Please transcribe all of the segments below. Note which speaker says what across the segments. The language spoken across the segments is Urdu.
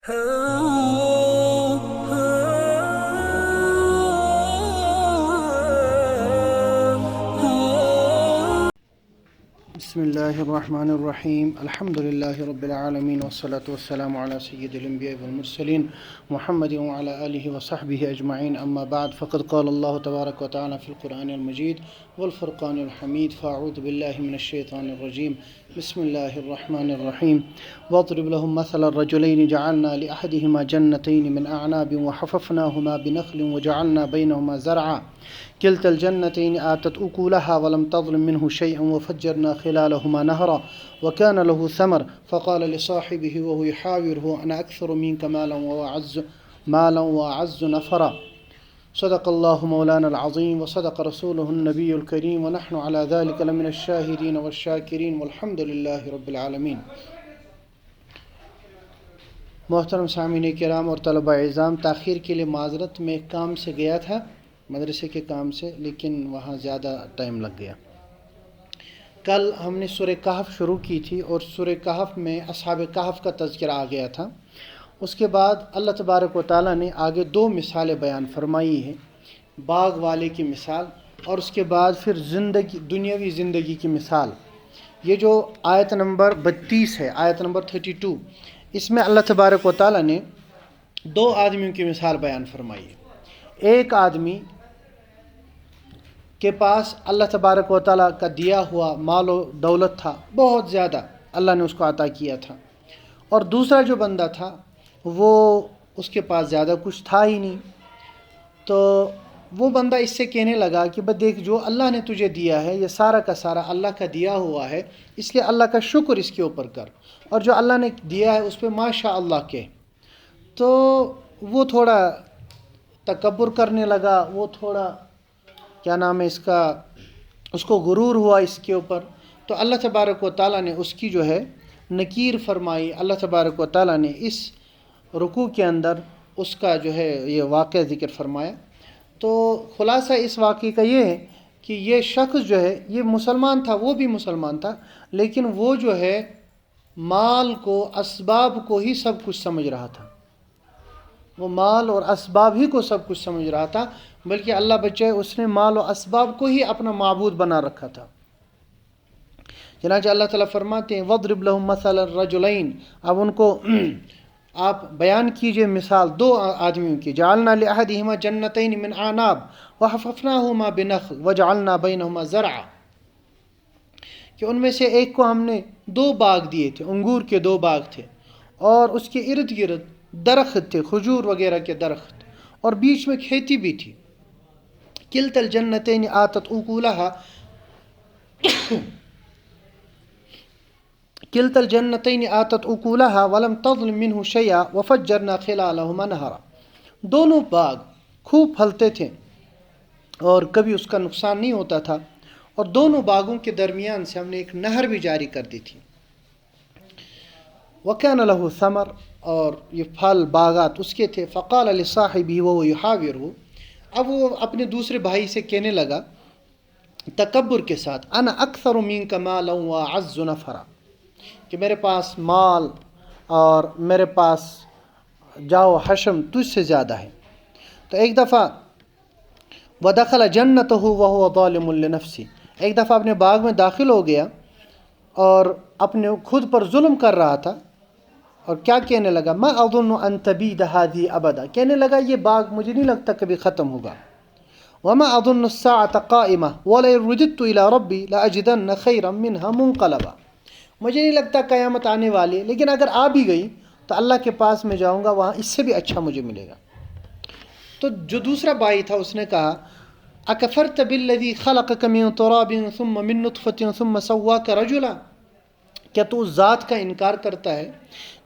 Speaker 1: بسم الله الرحمن الرحيم. الحمد لله رب العالمين، والصلاة والسلام على سيد الأنبياء والمرسلين محمد وعلى آله وصحبه أجمعين. أما بعد، فقد قال الله تبارك وتعالى في القرآن المجيد والفرقان الحميد: فأعوذ بالله من الشيطان الرجيم. بسم الله الرحمن الرحيم. واضرب لهم مثل الرجلين جعلنا لأحدهما جنتين من أعناب وحففناهما بنخل وجعلنا بينهما زرعا كلتا الجنتين آتت أكلها ولم تظلم منه شيئا وفجرنا خلالهما نهرا وكان له ثمر فقال لصاحبه وهو يحاوره أنا أكثر منك مالا وأعز نفرا. صدق الله مولانا العظيم وصدق رسوله النبي الكريم ونحن على ذلك لمن الشاهدين والشاكرين والحمد لله رب العالمين. محترم سامعین کرام اور طلباء اعزام، تاخیر کے لیے معذرت. میں ایک کام سے گیا تھا، مدرسے کے کام سے، لیکن وہاں زیادہ ٹائم لگ گیا. کل ہم نے سورہ کہف شروع کی تھی اور سورہ کہف میں اصحاب کہف کا تذکرہ آ گیا تھا. اس کے بعد اللہ تبارک و تعالیٰ نے آگے دو مثالیں بیان فرمائی ہیں، باغ والے کی مثال اور اس کے بعد پھر دنیاوی زندگی کی مثال. یہ جو آیت نمبر 32 ہے، آیت نمبر 32، اس میں اللہ تبارک و تعالیٰ نے دو آدمیوں کی مثال بیان فرمائی ہے. ایک آدمی کے پاس اللہ تبارک و تعالیٰ کا دیا ہوا مال و دولت تھا، بہت زیادہ اللہ نے اس کو عطا کیا تھا. اور دوسرا جو بندہ تھا وہ اس کے پاس زیادہ کچھ تھا ہی نہیں. تو وہ بندہ اس سے کہنے لگا کہ بس دیکھ، جو اللہ نے تجھے دیا ہے یہ سارا کا سارا اللہ کا دیا ہوا ہے، اس لیے اللہ کا شکر اس کے اوپر کر، اور جو اللہ نے دیا ہے اس پہ ماشاء اللہ کہہ. تو وہ تھوڑا تکبر کرنے لگا، وہ تھوڑا کیا نام ہے اس کو غرور ہوا اس کے اوپر. تو اللہ تبارک و تعالیٰ نے اس کی جو ہے نکیر فرمائی. اللہ تبارک و تعالیٰ نے اس رکوع کے اندر اس کا جو ہے یہ واقعہ ذکر فرمایا. تو خلاصہ اس واقعے کا یہ ہے کہ یہ شخص جو ہے یہ مسلمان تھا، وہ بھی مسلمان تھا، لیکن وہ جو ہے مال کو، اسباب کو ہی سب کچھ سمجھ رہا تھا. وہ مال اور اسباب ہی کو سب کچھ سمجھ رہا تھا، بلکہ اللہ بچائے اس نے مال و اسباب کو ہی اپنا معبود بنا رکھا تھا. چنانچہ اللہ تعالیٰ فرماتے ہیں وَاضْرِبْ لَهُم مَثَلَ الرَّجُلَيْنِ. اب ان کو آپ بیان کیجئے مثال دو آدمیوں کی. جَعَلْنَا لِأَحَدِهِمَا جَنَّتَيْنِ مِنْ أَعْنَابٍ وَحَفَفْنَاهُمَا بِنَخْلٍ وَجَعَلْنَا بَيْنَهُمَا زَرْعًا. کہ ان میں سے ایک کو ہم نے دو باغ دیے تھے، انگور کے دو باغ تھے، اور اس کے ارد گرد درخت تھے، کھجور وغیرہ کے درخت، اور بیچ میں کھیتی بھی تھی. کلتا الجنتین آتت اکولہا کلتا الجنتین آتت اکولہا ولم تظلم منہ شیئا وفجرنا خلالہما نہرا. دونوں باغ خوب پھلتے تھے اور کبھی اس کا نقصان نہیں ہوتا تھا، اور دونوں باغوں کے درمیان سے ہم نے ایک نہر بھی جاری کر دی تھی. وَكَانَ لَهُ ثَمَرٌ، اور یہ پھل باغات اس کے تھے. فَقَالَ لِصَاحِبِهِ وَهُوَ يُحَاوِرُهُ. اب وہ اپنے دوسرے بھائی سے کہنے لگا تکبر کے ساتھ انا اکثر منک مالا واعز نفرا، کہ میرے پاس مال اور میرے پاس جاؤ حشم تجھ سے زیادہ ہے. تو ایک دفعہ ودخل جنتہ وهو ظالم لنفسه، ایک دفعہ اپنے باغ میں داخل ہو گیا اور اپنے خود پر ظلم کر رہا تھا، اور کیا کہنے لگا ما اظن ان تبید هذه ابدا، کہنے لگا یہ باغ مجھے نہیں لگتا کبھی ختم ہوگا. وما اظن الساعة قائمة ولئن رددت الى ربي لاجدن خيرا منها منقلبا. مجھے نہیں لگتا قیامت آنے والی ہے، لیکن اگر آ بھی گئی تو اللہ کے پاس میں جاؤں گا، وہاں اس سے بھی اچھا مجھے ملے گا. تو جو دوسرا بھائی تھا اس نے کہا اکفرت بالذی خلقک من تراب ثم من نطفة ثم سواک رجلا، کیا تو اس ذات کا انکار کرتا ہے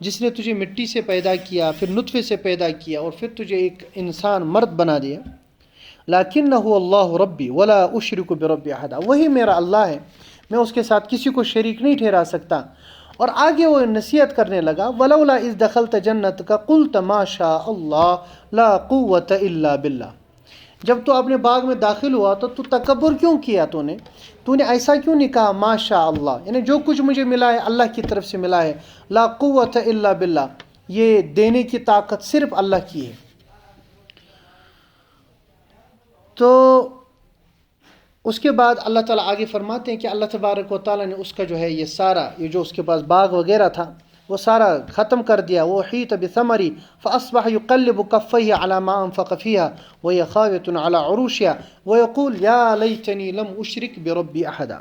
Speaker 1: جس نے تجھے مٹی سے پیدا کیا، پھر نطفے سے پیدا کیا، اور پھر تجھے ایک انسان مرد بنا دیا. لکنہ اللہ ربی ولا اشرک بربی احدا، وہی میرا اللہ ہے، میں اس کے ساتھ کسی کو شریک نہیں ٹھہرا سکتا. اور آگے وہ نصیحت کرنے لگا ولولا اذ دخلت جنتک قلت ما شاء اللہ لا قوت الا باللہ. جب تو اپنے باغ میں داخل ہوا تو تکبر کیوں کیا؟ تو نے ایسا کیوں نہیں کہا ما شاء اللہ، یعنی جو کچھ مجھے ملا ہے اللہ کی طرف سے ملا ہے، لا قوت الا باللہ، یہ دینے کی طاقت صرف اللہ کی ہے۔ تو اس کے بعد اللہ تعالیٰ آگے فرماتے ہیں کہ اللہ تبارک و تعالیٰ نے اس کا جو ہے یہ سارا، یہ جو اس کے پاس باغ وغیرہ تھا وہ سارا ختم کر دیا۔ وَأُحِيطَ بِثَمَرِهِ فَأَصْبَحَ يُقَلِّبُ كَفَّيْهِ عَلَى مَا أَنفَقَ فِيهَا وَهِيَ خَاوِيَةٌ عَلَى عُرُوشِهَا وَيَقُولُ يَا لَيْتَنِي لَمْ أُشْرِكْ بِرَبِّي أَحَدًا۔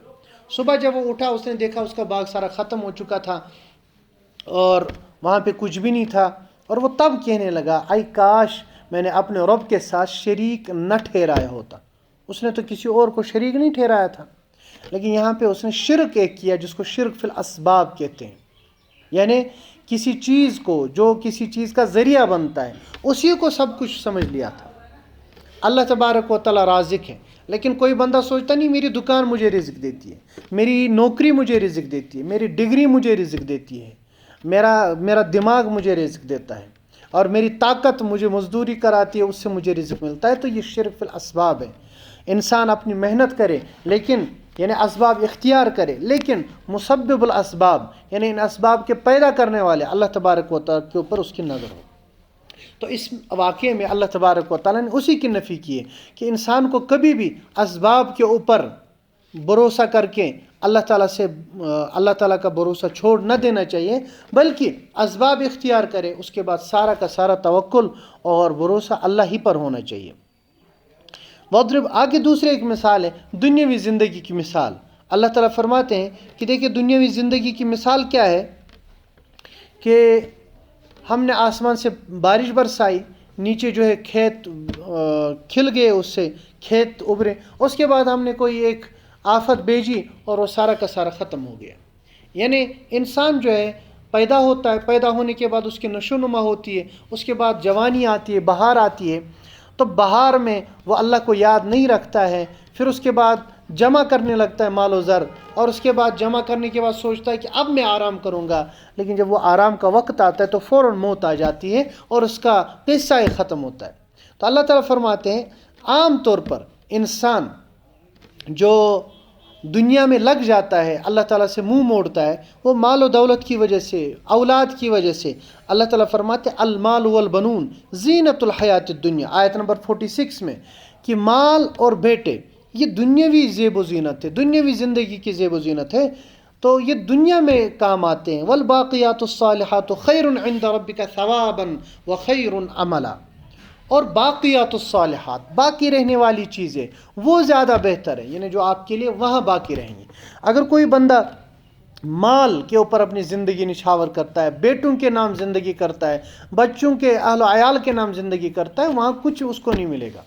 Speaker 1: صبح جب وہ اٹھا اس نے دیکھا اس کا باغ سارا ختم ہو چکا تھا اور وہاں پہ کچھ بھی نہیں تھا، اور وہ تب کہنے لگا اے کاش میں نے اپنے رب کے ساتھ شریک نہ ٹھہرایا ہوتا۔ اس نے تو کسی اور کو شریک نہیں ٹھہرایا تھا، لیکن یہاں پہ اس نے شرک ایک کیا جس کو شرک فی الاسباب کہتے ہیں، یعنی کسی چیز کو جو کسی چیز کا ذریعہ بنتا ہے اسی کو سب کچھ سمجھ لیا تھا۔ اللہ تبارک و تعالیٰ رازق ہے، لیکن کوئی بندہ سوچتا نہیں میری دکان مجھے رزق دیتی ہے، میری نوکری مجھے رزق دیتی ہے، میری ڈگری مجھے رزق دیتی ہے، میرا دماغ مجھے رزق دیتا ہے، اور میری طاقت مجھے مزدوری کراتی ہے، اس سے مجھے رزق ملتا ہے۔ تو یہ شرک فی الاسباب ہے۔ انسان اپنی محنت کرے لیکن یعنی اسباب اختیار کرے، لیکن مسبب الاسباب یعنی ان اسباب کے پیدا کرنے والے اللہ تبارک و تعالیٰ کے اوپر اس کی نظر ہو۔ تو اس واقعے میں اللہ تبارک و تعالیٰ نے اسی کی نفی کی ہے کہ انسان کو کبھی بھی اسباب کے اوپر بھروسہ کر کے اللہ تعالیٰ کا بھروسہ چھوڑ نہ دینا چاہیے، بلکہ اسباب اختیار کرے، اس کے بعد سارا کا سارا توکل اور بھروسہ اللہ ہی پر ہونا چاہیے۔ وَاضْرِبْ آگے دوسرے ایک مثال ہے دنیاوی زندگی کی مثال۔ اللہ تعالیٰ فرماتے ہیں کہ دیکھیں دنیاوی زندگی کی مثال کیا ہے کہ ہم نے آسمان سے بارش برسائی، نیچے جو ہے کھیت کھل گئے، اس سے کھیت ابھرے، اس کے بعد ہم نے کوئی ایک آفت بھیجی اور وہ سارا کا سارا ختم ہو گیا۔ یعنی انسان جو ہے پیدا ہوتا ہے، پیدا ہونے کے بعد اس کی نشو و نما ہوتی ہے، اس کے بعد جوانی آتی ہے، بہار آتی ہے، تو بہار میں وہ اللہ کو یاد نہیں رکھتا ہے، پھر اس کے بعد جمع کرنے لگتا ہے مال و زر، اور اس کے بعد جمع کرنے کے بعد سوچتا ہے کہ اب میں آرام کروں گا، لیکن جب وہ آرام کا وقت آتا ہے تو فوراً موت آ جاتی ہے اور اس کا قصہ ہی ختم ہوتا ہے۔ تو اللہ تعالیٰ فرماتے ہیں عام طور پر انسان جو دنیا میں لگ جاتا ہے، اللہ تعالیٰ سے منہ موڑتا ہے، وہ مال و دولت کی وجہ سے، اولاد کی وجہ سے۔ اللہ تعالیٰ فرماتے ہیں المال والبنون زینت الحیات الدنیا، آیت نمبر 46 میں، کہ مال اور بیٹے یہ دنیاوی زیب و زینت ہے، دنیاوی زندگی کی زیب و زینت ہے، تو یہ دنیا میں کام آتے ہیں۔ والباقیات الصالحات خیر عند ربک ثوابا وخیر عملا، اور باقیات الصالحات باقی رہنے والی چیزیں وہ زیادہ بہتر ہے، یعنی جو آپ کے لیے وہاں باقی رہیں گی۔ اگر کوئی بندہ مال کے اوپر اپنی زندگی نچھاور کرتا ہے، بیٹوں کے نام زندگی کرتا ہے، بچوں کے اہل و عیال کے نام زندگی کرتا ہے، وہاں کچھ اس کو نہیں ملے گا۔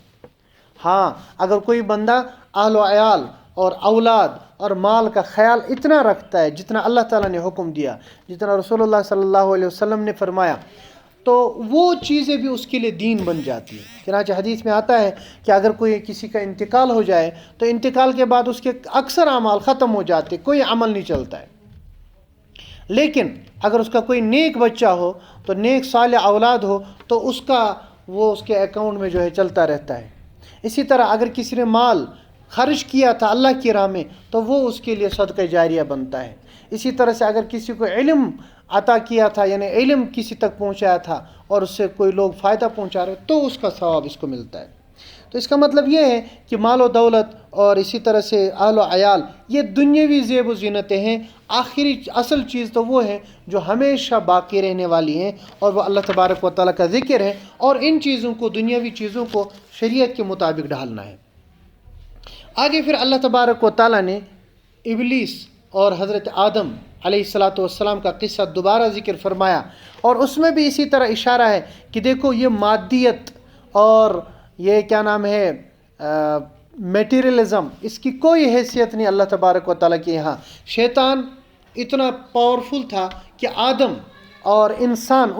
Speaker 1: ہاں اگر کوئی بندہ اہل و عیال اور اولاد اور مال کا خیال اتنا رکھتا ہے جتنا اللہ تعالیٰ نے حکم دیا، جتنا رسول اللہ صلی اللہ علیہ وسلم نے فرمایا، تو وہ چیزیں بھی اس کے لیے دین بن جاتی ہیں۔ چنانچہ حدیث میں آتا ہے کہ اگر کوئی کسی کا انتقال ہو جائے تو انتقال کے بعد اس کے اکثر اعمال ختم ہو جاتے، کوئی عمل نہیں چلتا ہے، لیکن اگر اس کا کوئی نیک بچہ ہو تو نیک صالح اولاد ہو تو اس کے اکاؤنٹ میں جو ہے چلتا رہتا ہے۔ اسی طرح اگر کسی نے مال خرچ کیا تھا اللہ کی راہ میں تو وہ اس کے لیے صدقہ جاریہ بنتا ہے۔ اسی طرح سے اگر کسی کو علم عطا کیا تھا، یعنی علم کسی تک پہنچایا تھا اور اس سے کوئی لوگ فائدہ پہنچا رہے تو اس کا ثواب اس کو ملتا ہے۔ تو اس کا مطلب یہ ہے کہ مال و دولت اور اسی طرح سے اہل و عیال یہ دنیاوی زیب و زینتیں ہیں، آخری اصل چیز تو وہ ہے جو ہمیشہ باقی رہنے والی ہیں، اور وہ اللہ تبارک و تعالیٰ کا ذکر ہے، اور ان چیزوں کو، دنیاوی چیزوں کو شریعت کے مطابق ڈھالنا ہے۔ آگے پھر اللہ تبارک و تعالیٰ نے ابلیس اور حضرت آدم علیہ السلام کا قصہ دوبارہ ذکر فرمایا، اور اس میں بھی اسی طرح اشارہ ہے کہ دیکھو یہ مادیت اور یہ کیا نام ہے میٹیریلزم، اس کی کوئی حیثیت نہیں اللہ تبارک و تعالیٰ کے یہاں۔ شیطان اتنا پاورفل تھا کہ آدم اور انسان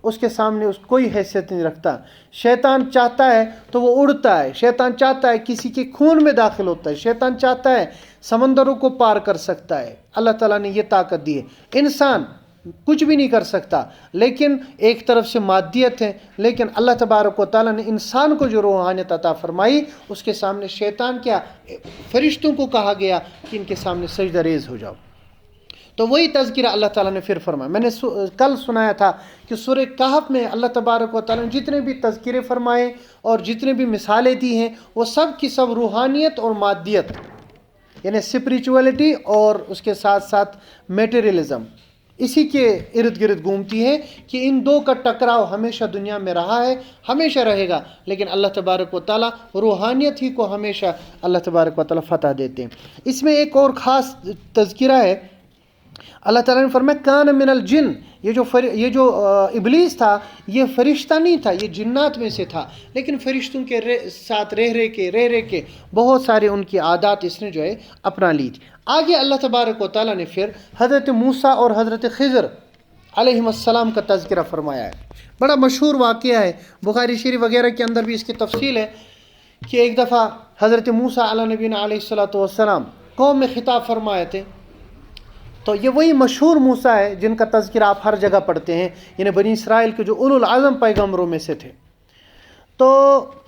Speaker 1: اس کے سامنے کوئی حیثیت نہیں رکھتا۔ شیطان چاہتا ہے تو وہ اڑتا ہے، شیطان چاہتا ہے کسی کے خون میں داخل ہوتا ہے، شیطان چاہتا ہے سمندروں کو پار کر سکتا ہے، اللہ تعالیٰ نے یہ طاقت دی ہے۔ انسان کچھ بھی نہیں کر سکتا، لیکن ایک طرف سے مادیت ہے، لیکن اللہ تبارک و تعالیٰ نے انسان کو جو روحانیت عطا فرمائی، اس کے سامنے شیطان کیا، فرشتوں کو کہا گیا کہ ان کے سامنے سجدہ ریز ہو جاؤ۔ تو وہی تذکرہ اللہ تعالیٰ نے پھر فرمایا. میں نے کل سنایا تھا کہ سورہ کہف میں اللہ تبارک و تعالیٰ نے جتنے بھی تذکرے فرمائے اور جتنے بھی مثالیں دی ہیں وہ سب کی سب روحانیت اور مادیت یعنی اسپریچولیٹی اور اس کے ساتھ ساتھ میٹیریلزم اسی کے ارد گرد گھومتی ہے کہ ان دو کا ٹکراؤ ہمیشہ دنیا میں رہا ہے، ہمیشہ رہے گا، لیکن اللہ تبارک و تعالیٰ روحانیت ہی کو ہمیشہ اللہ تبارک و تعالیٰ فتح دیتے ہیں. اس میں ایک اور خاص تذکرہ ہے. اللہ تعالیٰ نے فرمایا کان من الجن، یہ جو ابلیس تھا یہ فرشتہ نہیں تھا، یہ جنات میں سے تھا، لیکن فرشتوں کے ساتھ رہ کے بہت سارے ان کی عادات اس نے جو ہے اپنا لی تھی. آگے اللہ تبارک و تعالیٰ نے پھر حضرت موسیٰ اور حضرت خضر علیہ السلام کا تذکرہ فرمایا ہے. بڑا مشہور واقعہ ہے، بخاری شریف وغیرہ کے اندر بھی اس کی تفصیل ہے کہ ایک دفعہ حضرت موسیٰ علیہ نبینا علیہ السلام قوم میں خطاب فرمائے تھے. تو یہ وہی مشہور موسیٰ ہے جن کا تذکرہ آپ ہر جگہ پڑھتے ہیں، یعنی بنی اسرائیل کے جو اولو العزم پیغمبروں میں سے تھے. تو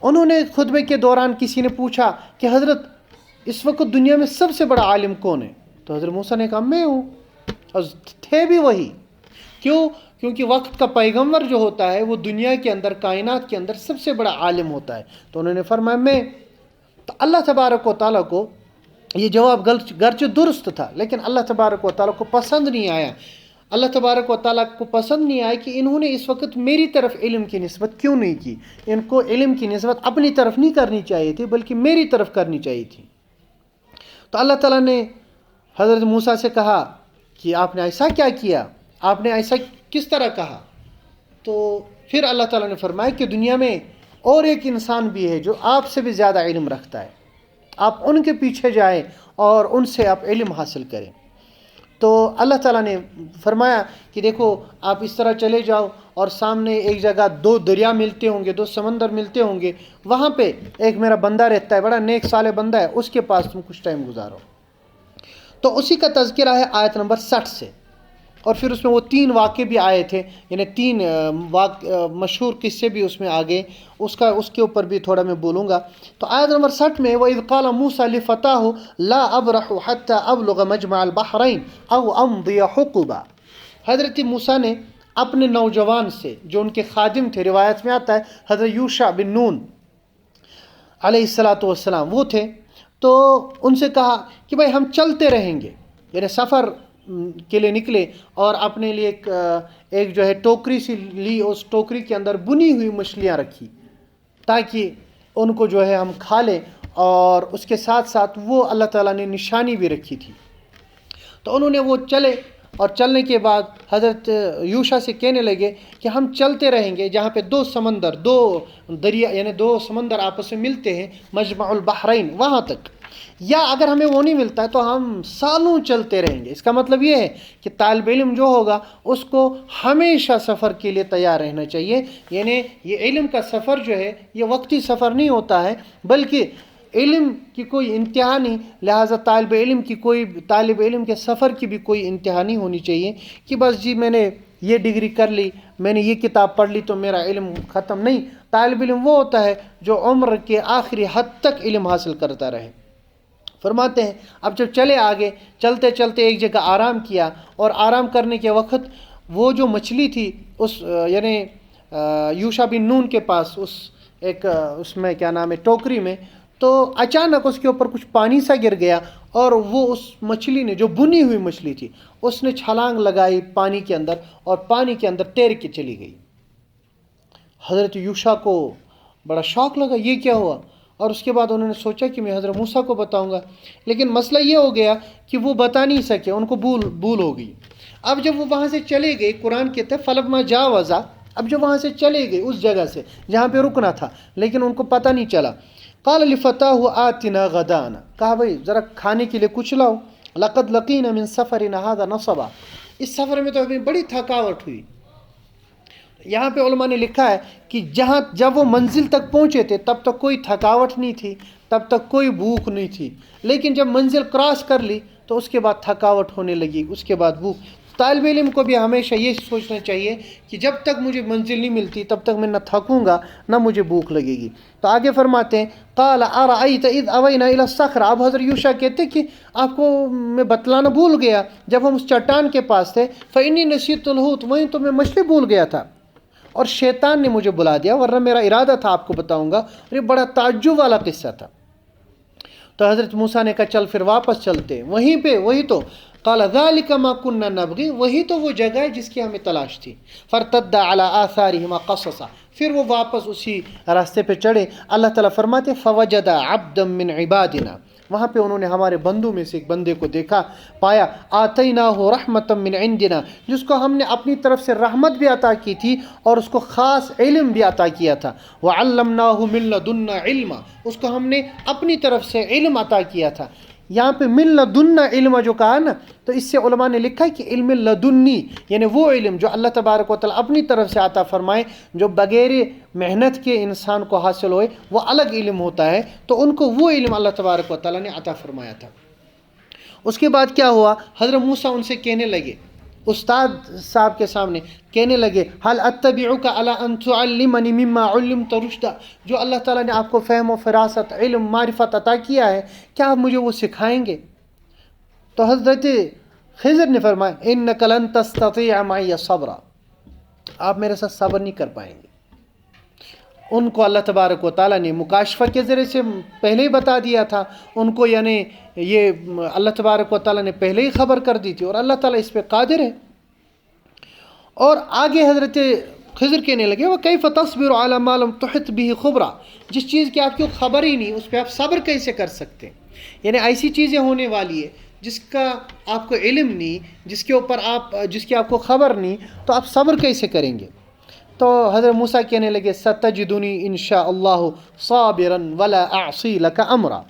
Speaker 1: انہوں نے خطبے کے دوران کسی نے پوچھا کہ حضرت اس وقت دنیا میں سب سے بڑا عالم کون ہے؟ تو حضرت موسیٰ نے کہا میں ہوں، اور تھے بھی وہی. کیوں؟ کیونکہ وقت کا پیغمبر جو ہوتا ہے وہ دنیا کے اندر کائنات کے اندر سب سے بڑا عالم ہوتا ہے. تو انہوں نے فرمایا میں. تو اللہ تبارک و تعالیٰ کو یہ جواب گرچہ درست تھا لیکن اللہ تبارک و تعالیٰ کو پسند نہیں آیا. اللہ تبارک و تعالیٰ کو پسند نہیں آیا کہ انہوں نے اس وقت میری طرف علم کی نسبت کیوں نہیں کی. ان کو علم کی نسبت اپنی طرف نہیں کرنی چاہیے تھی بلکہ میری طرف کرنی چاہیے تھی. تو اللہ تعالیٰ نے حضرت موسیٰ سے کہا کہ آپ نے ایسا کیا کیا، آپ نے ایسا کس طرح کہا؟ تو پھر اللہ تعالیٰ نے فرمایا کہ دنیا میں اور ایک انسان بھی ہے جو آپ سے بھی زیادہ علم رکھتا ہے، آپ ان کے پیچھے جائیں اور ان سے آپ علم حاصل کریں. تو اللہ تعالیٰ نے فرمایا کہ دیکھو آپ اس طرح چلے جاؤ اور سامنے ایک جگہ دو دریا ملتے ہوں گے، دو سمندر ملتے ہوں گے، وہاں پہ ایک میرا بندہ رہتا ہے، بڑا نیک صالح بندہ ہے، اس کے پاس تم کچھ ٹائم گزارو. تو اسی کا تذکرہ ہے آیت نمبر 60 سے. اور پھر اس میں وہ 3 واقعے بھی آئے تھے، یعنی 3 مشہور قصے بھی اس میں آگے، اس کے اوپر بھی تھوڑا میں بولوں گا. تو آیت نمبر 60 میں وَإِذْ قَالَ مُوسَىٰ لِفَتَاهُ لَا أَبْرَحُ حَتَّىٰ أَبْلُغَ مَجْمَعَ الْبَحْرَيْنِ أَوْ أَمْضِيَ حُقُبًا. حضرت موسیٰ نے اپنے نوجوان سے جو ان کے خادم تھے، روایت میں آتا ہے حضرت یوشع بن نون علیہ السلام وہ تھے. تو ان سے کہا کہ بھائی ہم چلتے رہیں گے، یعنی سفر کے لیے نکلے اور اپنے لیے ایک جو ہے ٹوکری سی لی، اس ٹوکری کے اندر بنی ہوئی مچھلیاں رکھی تاکہ ان کو جو ہے ہم کھا لیں، اور اس کے ساتھ ساتھ وہ اللہ تعالیٰ نے نشانی بھی رکھی تھی. تو انہوں نے وہ چلے، اور چلنے کے بعد حضرت یوشع سے کہنے لگے کہ ہم چلتے رہیں گے جہاں پہ 2 سمندر 2 دریا یعنی 2 سمندر آپس میں ملتے ہیں، مجمع البحرین، وہاں تک، یا اگر ہمیں وہ نہیں ملتا ہے تو ہم سالوں چلتے رہیں گے. اس کا مطلب یہ ہے کہ طالب علم جو ہوگا اس کو ہمیشہ سفر کے لیے تیار رہنا چاہیے. یعنی یہ علم کا سفر جو ہے یہ وقتی سفر نہیں ہوتا ہے، بلکہ علم کی کوئی انتہا نہیں. لہٰذا طالب علم کے سفر کی بھی کوئی انتہا نہیں ہونی چاہیے کہ بس جی میں نے یہ ڈگری کر لی، میں نے یہ کتاب پڑھ لی تو میرا علم ختم. نہیں، طالب علم وہ ہوتا ہے جو عمر کے آخری حد تک علم حاصل کرتا رہے. فرماتے ہیں اب جب چلے آگے، چلتے چلتے ایک جگہ آرام کیا، اور آرام کرنے کے وقت وہ جو مچھلی تھی یعنی یوشع بن نون کے پاس اس میں کیا نام ہے ٹوکری میں، تو اچانک اس کے اوپر کچھ پانی سا گر گیا، اور وہ اس مچھلی نے جو بنی ہوئی مچھلی تھی اس نے چھلانگ لگائی پانی کے اندر، اور پانی کے اندر تیر کے چلی گئی. حضرت یوشع کو بڑا شوق لگا، یہ کیا ہوا؟ اور اس کے بعد انہوں نے سوچا کہ میں حضرت موسیٰ کو بتاؤں گا، لیکن مسئلہ یہ ہو گیا کہ وہ بتا نہیں سکے، ان کو بھول ہو گئی. اب جب وہ وہاں سے چلے گئے، قرآن کہتے ہیں فلما جاوزا، اب جب وہاں سے چلے گئے اس جگہ سے جہاں پہ رکنا تھا، لیکن ان کو پتہ نہیں چلا. قال لفتاه آتنا غدانا، کہا بھائی ذرا کھانے کے لیے کچھ لاؤ. لقد لقینا من سفرنا هذا نصبا، اس سفر میں تو ہمیں بڑی تھکاوٹ ہوئی. یہاں پہ علماء نے لکھا ہے کہ جب وہ منزل تک پہنچے تھے تب تک کوئی تھکاوٹ نہیں تھی، تب تک کوئی بھوک نہیں تھی، لیکن جب منزل کراس کر لی تو اس کے بعد تھکاوٹ ہونے لگی، اس کے بعد بھوک. طالب علم کو بھی ہمیشہ یہ سوچنا چاہیے کہ جب تک مجھے منزل نہیں ملتی تب تک میں نہ تھکوں گا نہ مجھے بھوک لگے گی. تو آگے فرماتے ہیں قال ارأیت اذ اوینا الی الصخرہ. اب حضرت یوشع کہتے کہ آپ کو میں بتلانا بھول گیا جب ہم اس چٹان کے پاس تھے فانی نسیت الحوت، وہیں تو میں مچھلی بھول گیا تھا اور شیطان نے مجھے بلا دیا، ورنہ میرا ارادہ تھا آپ کو بتاؤں گا. اور یہ بڑا تعجب والا قصہ تھا. تو حضرت موسیٰ نے کہا چل پھر واپس چلتے. وہیں پہ وہی تو قال ذلک ما كنا نبغي، وہی تو وہ جگہ ہے جس کی ہمیں تلاش تھی. فرتد على آثارهما قصصا، پھر وہ واپس اسی راستے پہ چڑھے. اللہ تعالیٰ فرماتے فوجد عبدا من عبادنا، وہاں پہ انہوں نے ہمارے بندوں میں سے ایک بندے کو دیکھا پایا. آتیناہ رحمتا من عندنا، جس کو ہم نے اپنی طرف سے رحمت بھی عطا کی تھی اور اس کو خاص علم بھی عطا کیا تھا. وعلمناہ من لدنا علما، اس کو ہم نے اپنی طرف سے علم عطا کیا تھا. یہاں پہ من لدنا علم جو کہا نا، تو اس سے علماء نے لکھا ہے کہ علم لدنی یعنی وہ علم جو اللہ تبارک و تعالیٰ اپنی طرف سے عطا فرمائے، جو بغیر محنت کے انسان کو حاصل ہوئے، وہ الگ علم ہوتا ہے. تو ان کو وہ علم اللہ تبارک و تعالیٰ نے عطا فرمایا تھا. اس کے بعد کیا ہوا، حضرت موسیٰ ان سے کہنے لگے، استاد صاحب کے سامنے کہنے لگے هل اتبعک علی ان تعلمنی مما علمت رشدا، جو اللہ تعالیٰ نے آپ کو فہم و فراست، علم، معرفت عطا کیا ہے، کیا آپ مجھے وہ سکھائیں گے؟ تو حضرت خضر نے فرمایا انک لن تستطیع معی صبرا، آپ میرے ساتھ صبر نہیں کر پائیں گے. ان کو اللہ تبارک و تعالیٰ نے مکاشفہ کے ذریعے سے پہلے ہی بتا دیا تھا. ان کو یعنی یہ اللہ تبارک و تعالیٰ نے پہلے ہی خبر کر دی تھی، اور اللہ تعالیٰ اس پہ قادر ہے. اور آگے حضرت خضر کہنے لگے وَكَيْفَ تَصْبِرُ عَلَى مَا لَمْ تُحِطْ بِهِ خُبْرًا، جس چیز کی آپ کو خبر ہی نہیں اس پہ آپ صبر کیسے کر سکتے ہیں؟ یعنی ایسی چیزیں ہونے والی ہے جس کا آپ کو علم نہیں، جس کے اوپر جس کی آپ کو خبر نہیں، تو آپ صبر کیسے کریں گے؟ تو حضرت موسیٰ کہنے لگے ستجدنی انشاء اللہ صابرا ولا اعصی لک امرا،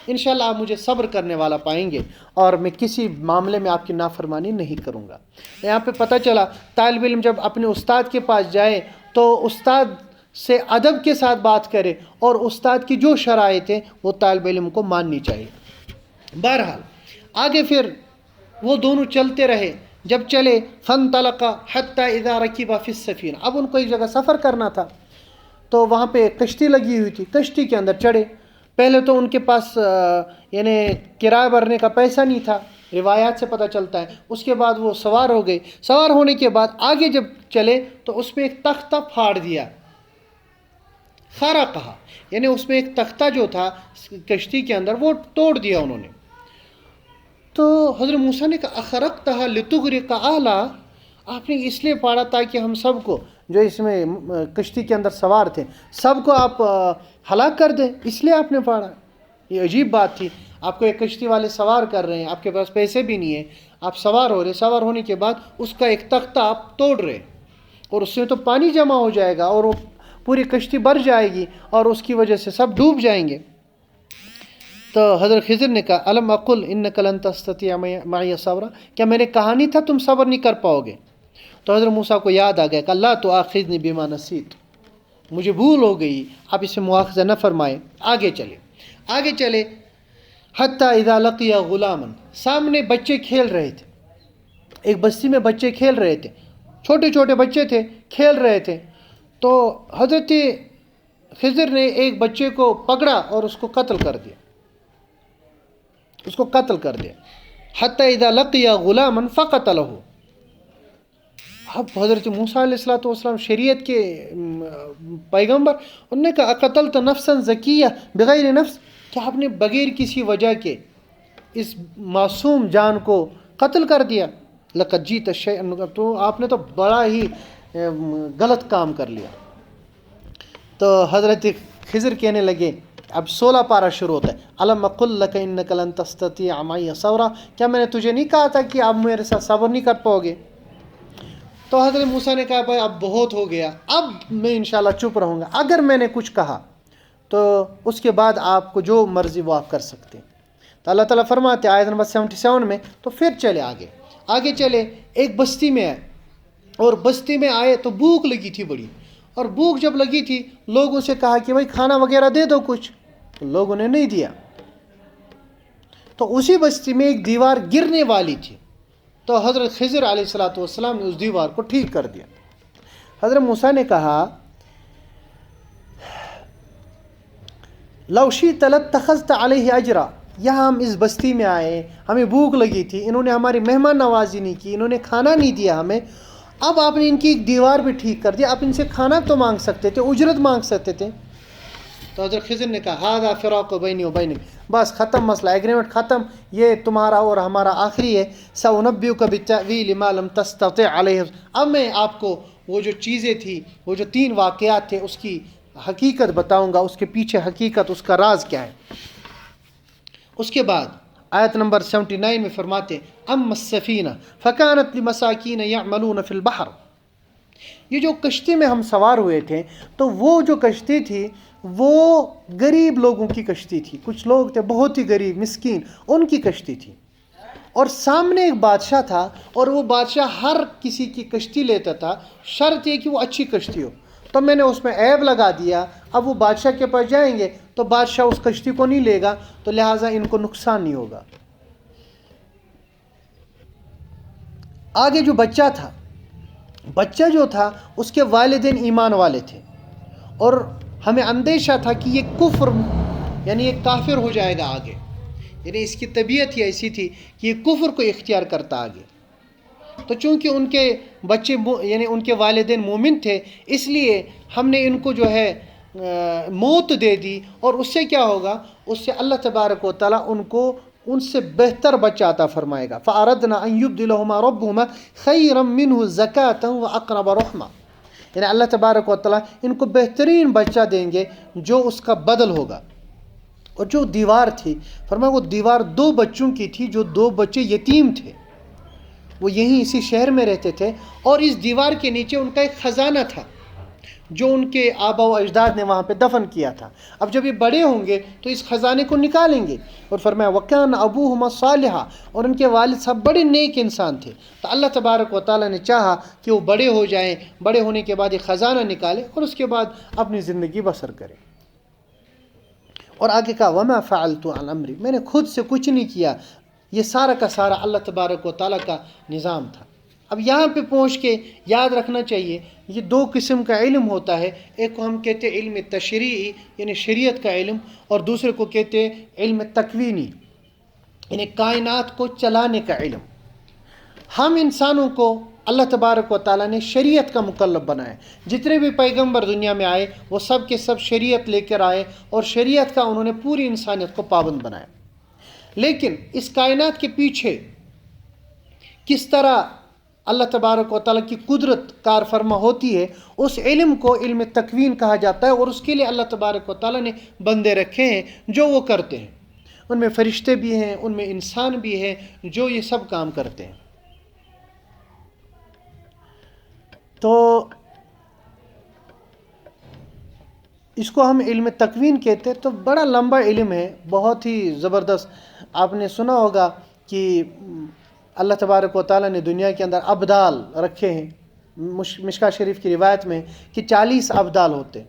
Speaker 1: انشاءاللہ آپ مجھے صبر کرنے والا پائیں گے اور میں کسی معاملے میں آپ کی نافرمانی نہیں کروں گا. یہاں پہ پتہ چلا طالب علم جب اپنے استاد کے پاس جائے تو استاد سے ادب کے ساتھ بات کرے، اور استاد کی جو شرائط ہیں وہ طالب علم کو ماننی چاہیے. بہرحال آگے پھر وہ دونوں چلتے رہے. جب چلے فانطلقا حتی اذا رکبا فی السفینہ، اب ان کو ایک جگہ سفر کرنا تھا تو وہاں پہ ایک کشتی لگی ہوئی تھی، کشتی کے اندر چڑھے. پہلے تو ان کے پاس یعنی کرایہ بھرنے کا پیسہ نہیں تھا، روایات سے پتہ چلتا ہے. اس کے بعد وہ سوار ہو گئے. سوار ہونے کے بعد آگے جب چلے تو اس پہ ایک تختہ پھاڑ دیا، خارا کہا، یعنی اس میں ایک تختہ جو تھا کشتی کے اندر وہ توڑ دیا انہوں نے. تو حضرت موسیٰ نے کہا اخرقتھا لتغرق اہلھا، آپ نے اس لیے پھاڑا تاکہ ہم سب کو جو اس میں کشتی کے اندر سوار تھے سب کو آپ ہلاک کر دیں، اس لیے آپ نے پھاڑا؟ یہ عجیب بات تھی. آپ کو ایک کشتی والے سوار کر رہے ہیں، آپ کے پاس پیسے بھی نہیں ہیں، آپ سوار ہو رہے، سوار ہونے کے بعد اس کا ایک تختہ آپ توڑ رہے، اور اس سے تو پانی جمع ہو جائے گا اور وہ پوری کشتی بھر جائے گی اور اس کی وجہ سے سب ڈوب جائیں گے. تو حضرت خضر نے کہا الم اقل انک لن تستطیع معی صبرا، کیا میں نے کہا نہیں تھا تم صبر نہیں کر پاؤ گے؟ تو حضرت موسیٰ کو یاد آ گیا کہ اللہ تؤاخذنی بما نسیت، مجھے بھول ہو گئی، آپ اسے مواخذہ نہ فرمائے. آگے چلے حتی اذا لقی غلاما، سامنے بچے کھیل رہے تھے، ایک بستی میں بچے کھیل رہے تھے، چھوٹے چھوٹے بچے تھے کھیل رہے تھے. تو حضرت خضر نے ایک بچے کو پکڑا اور اس کو قتل کر دیا، حتی اذا لقی غلاما فقتلہ. اب حضرت موسیٰ علیہ السلام شریعت کے پیغمبر، انہوں نے کہا اقتلت نفسا زکیہ بغیر نفس، کہ آپ نے بغیر کسی وجہ کے اس معصوم جان کو قتل کر دیا. لقد جئت شیئا، تو آپ نے تو بڑا ہی غلط کام کر لیا. تو حضرت خضر کہنے لگے، اب 16 پارہ شروع ہوتا ہے، الم اقل لک انک لن تستطیع معی صبرا، کیا میں نے تجھے نہیں کہا تھا کہ آپ میرے ساتھ صبر نہیں کر پاؤ گے؟ تو حضرت موسیٰ نے کہا بھائی اب بہت ہو گیا، اب میں انشاءاللہ چپ رہوں گا، اگر میں نے کچھ کہا تو اس کے بعد آپ کو جو مرضی وہ آپ کر سکتے ہیں. تو اللہ تعالیٰ فرماتے آیت نمبر 77 میں، تو پھر چلے آگے چلے ایک بستی میں آئے، اور بستی میں آئے تو بھوک لگی تھی بڑی، اور بھوک جب لگی تھی لوگوں سے کہا کہ بھائی کھانا وغیرہ دے دو کچھ، تو لوگوں نے نہیں دیا. تو اسی بستی میں ایک دیوار گرنے والی تھی، تو حضرت خضر علیہ السلام نے اس دیوار کو ٹھیک کر دیا. حضرت موسیٰ نے کہا لو شئت لاتخذت علیہ اجرا، یہاں ہم اس بستی میں آئے، ہمیں بھوک لگی تھی، انہوں نے ہماری مہمان نوازی نہیں کی، انہوں نے کھانا نہیں دیا ہمیں، اب آپ نے ان کی ایک دیوار بھی ٹھیک کر دیا، آپ ان سے کھانا تو مانگ سکتے تھے، اجرت مانگ سکتے تھے. تو حضرت خضر نے کہا ھذا فراق بینی و بینک، بس ختم مسئلہ، ایگریمنٹ ختم، یہ تمہارا اور ہمارا آخری ہے. سأنبئک بالتأویل ما لم تستطع علیہ، اب میں آپ کو وہ جو چیزیں تھی، وہ جو 3 واقعات تھے، اس کی حقیقت بتاؤں گا، اس کے پیچھے حقیقت، اس کا راز کیا ہے. اس کے بعد آیت نمبر 79 میں فرماتے اما السفینہ فکانت لمساکین یعملون فی البحر، یہ جو کشتی میں ہم سوار ہوئے تھے تو وہ جو کشتی تھی وہ غریب لوگوں کی کشتی تھی، کچھ لوگ تھے بہت ہی غریب مسکین، ان کی کشتی تھی، اور سامنے ایک بادشاہ تھا، اور وہ بادشاہ ہر کسی کی کشتی لیتا تھا، شرط یہ کہ وہ اچھی کشتی ہو. تو میں نے اس میں عیب لگا دیا، اب وہ بادشاہ کے پاس جائیں گے تو بادشاہ اس کشتی کو نہیں لے گا، تو لہٰذا ان کو نقصان نہیں ہوگا. آگے جو بچہ تھا، بچہ جو تھا اس کے والدین ایمان والے تھے، اور ہمیں اندیشہ تھا کہ یہ کفر یعنی یہ کافر ہو جائے گا آگے، یعنی اس کی طبیعت ہی ایسی تھی کہ یہ کفر کو اختیار کرتا آگے. تو چونکہ ان کے بچے یعنی ان کے والدین مومن تھے، اس لیے ہم نے ان کو جو ہے موت دے دی، اور اس سے کیا ہوگا، اس سے اللہ تبارک و تعالیٰ ان کو ان سے بہتر بچہ عطا فرمائے گا. فَأَرَدْنَا أَن يُبْدِلَهُمَا رَبُّهُمَا خَيْرًا مِّنْهُ زَكَاةً وَأَقْرَبَ رَحْمًا، یعنی اللہ تبارک و تعالیٰ ان کو بہترین بچہ دیں گے جو اس کا بدل ہوگا. اور جو دیوار تھی، فرمایا وہ دیوار 2 بچوں کی تھی، جو 2 بچے یتیم تھے، وہ یہیں اسی شہر میں رہتے تھے، اور اس دیوار کے نیچے ان کا ایک خزانہ تھا جو ان کے آبا و اجداد نے وہاں پہ دفن کیا تھا. اب جب یہ بڑے ہوں گے تو اس خزانے کو نکالیں گے. اور فرمایا وَكَانَ أَبُوهُمَا صَالِحًا، اور ان کے والد صاحب بڑے نیک انسان تھے. تو اللہ تبارک و تعالیٰ نے چاہا کہ وہ بڑے ہو جائیں، بڑے ہونے کے بعد یہ خزانہ نکالیں اور اس کے بعد اپنی زندگی بسر کریں. اور آگے کہا وَمَا فَعَلْتُ عَنْ أَمْرِي، میں نے خود سے کچھ نہیں کیا، یہ سارا کا سارا اللہ تبارک و تعالیٰ کا نظام تھا. اب یہاں پہ پہنچ کے یاد رکھنا چاہیے یہ 2 قسم کا علم ہوتا ہے، ایک کو ہم کہتے ہیں علم تشریعی یعنی شریعت کا علم، اور دوسرے کو کہتے ہیں علم تکوینی یعنی کائنات کو چلانے کا علم. ہم انسانوں کو اللہ تبارک و تعالیٰ نے شریعت کا مکلف بنایا. جتنے بھی پیغمبر دنیا میں آئے وہ سب کے سب شریعت لے کر آئے، اور شریعت کا انہوں نے پوری انسانیت کو پابند بنایا. لیکن اس کائنات کے پیچھے کس طرح اللہ تبارک و تعالیٰ کی قدرت کار فرما ہوتی ہے، اس علم کو علم تکوین کہا جاتا ہے، اور اس کے لیے اللہ تبارک و تعالیٰ نے بندے رکھے ہیں جو وہ کرتے ہیں. ان میں فرشتے بھی ہیں، ان میں انسان بھی ہیں جو یہ سب کام کرتے ہیں. تو اس کو ہم علم تکوین کہتے ہیں. تو بڑا لمبا علم ہے، بہت ہی زبردست. آپ نے سنا ہوگا کہ اللہ تبارک و تعالیٰ نے دنیا کے اندر ابدال رکھے ہیں. مشکاہ شریف کی روایت میں کہ 40 ابدال ہوتے ہیں.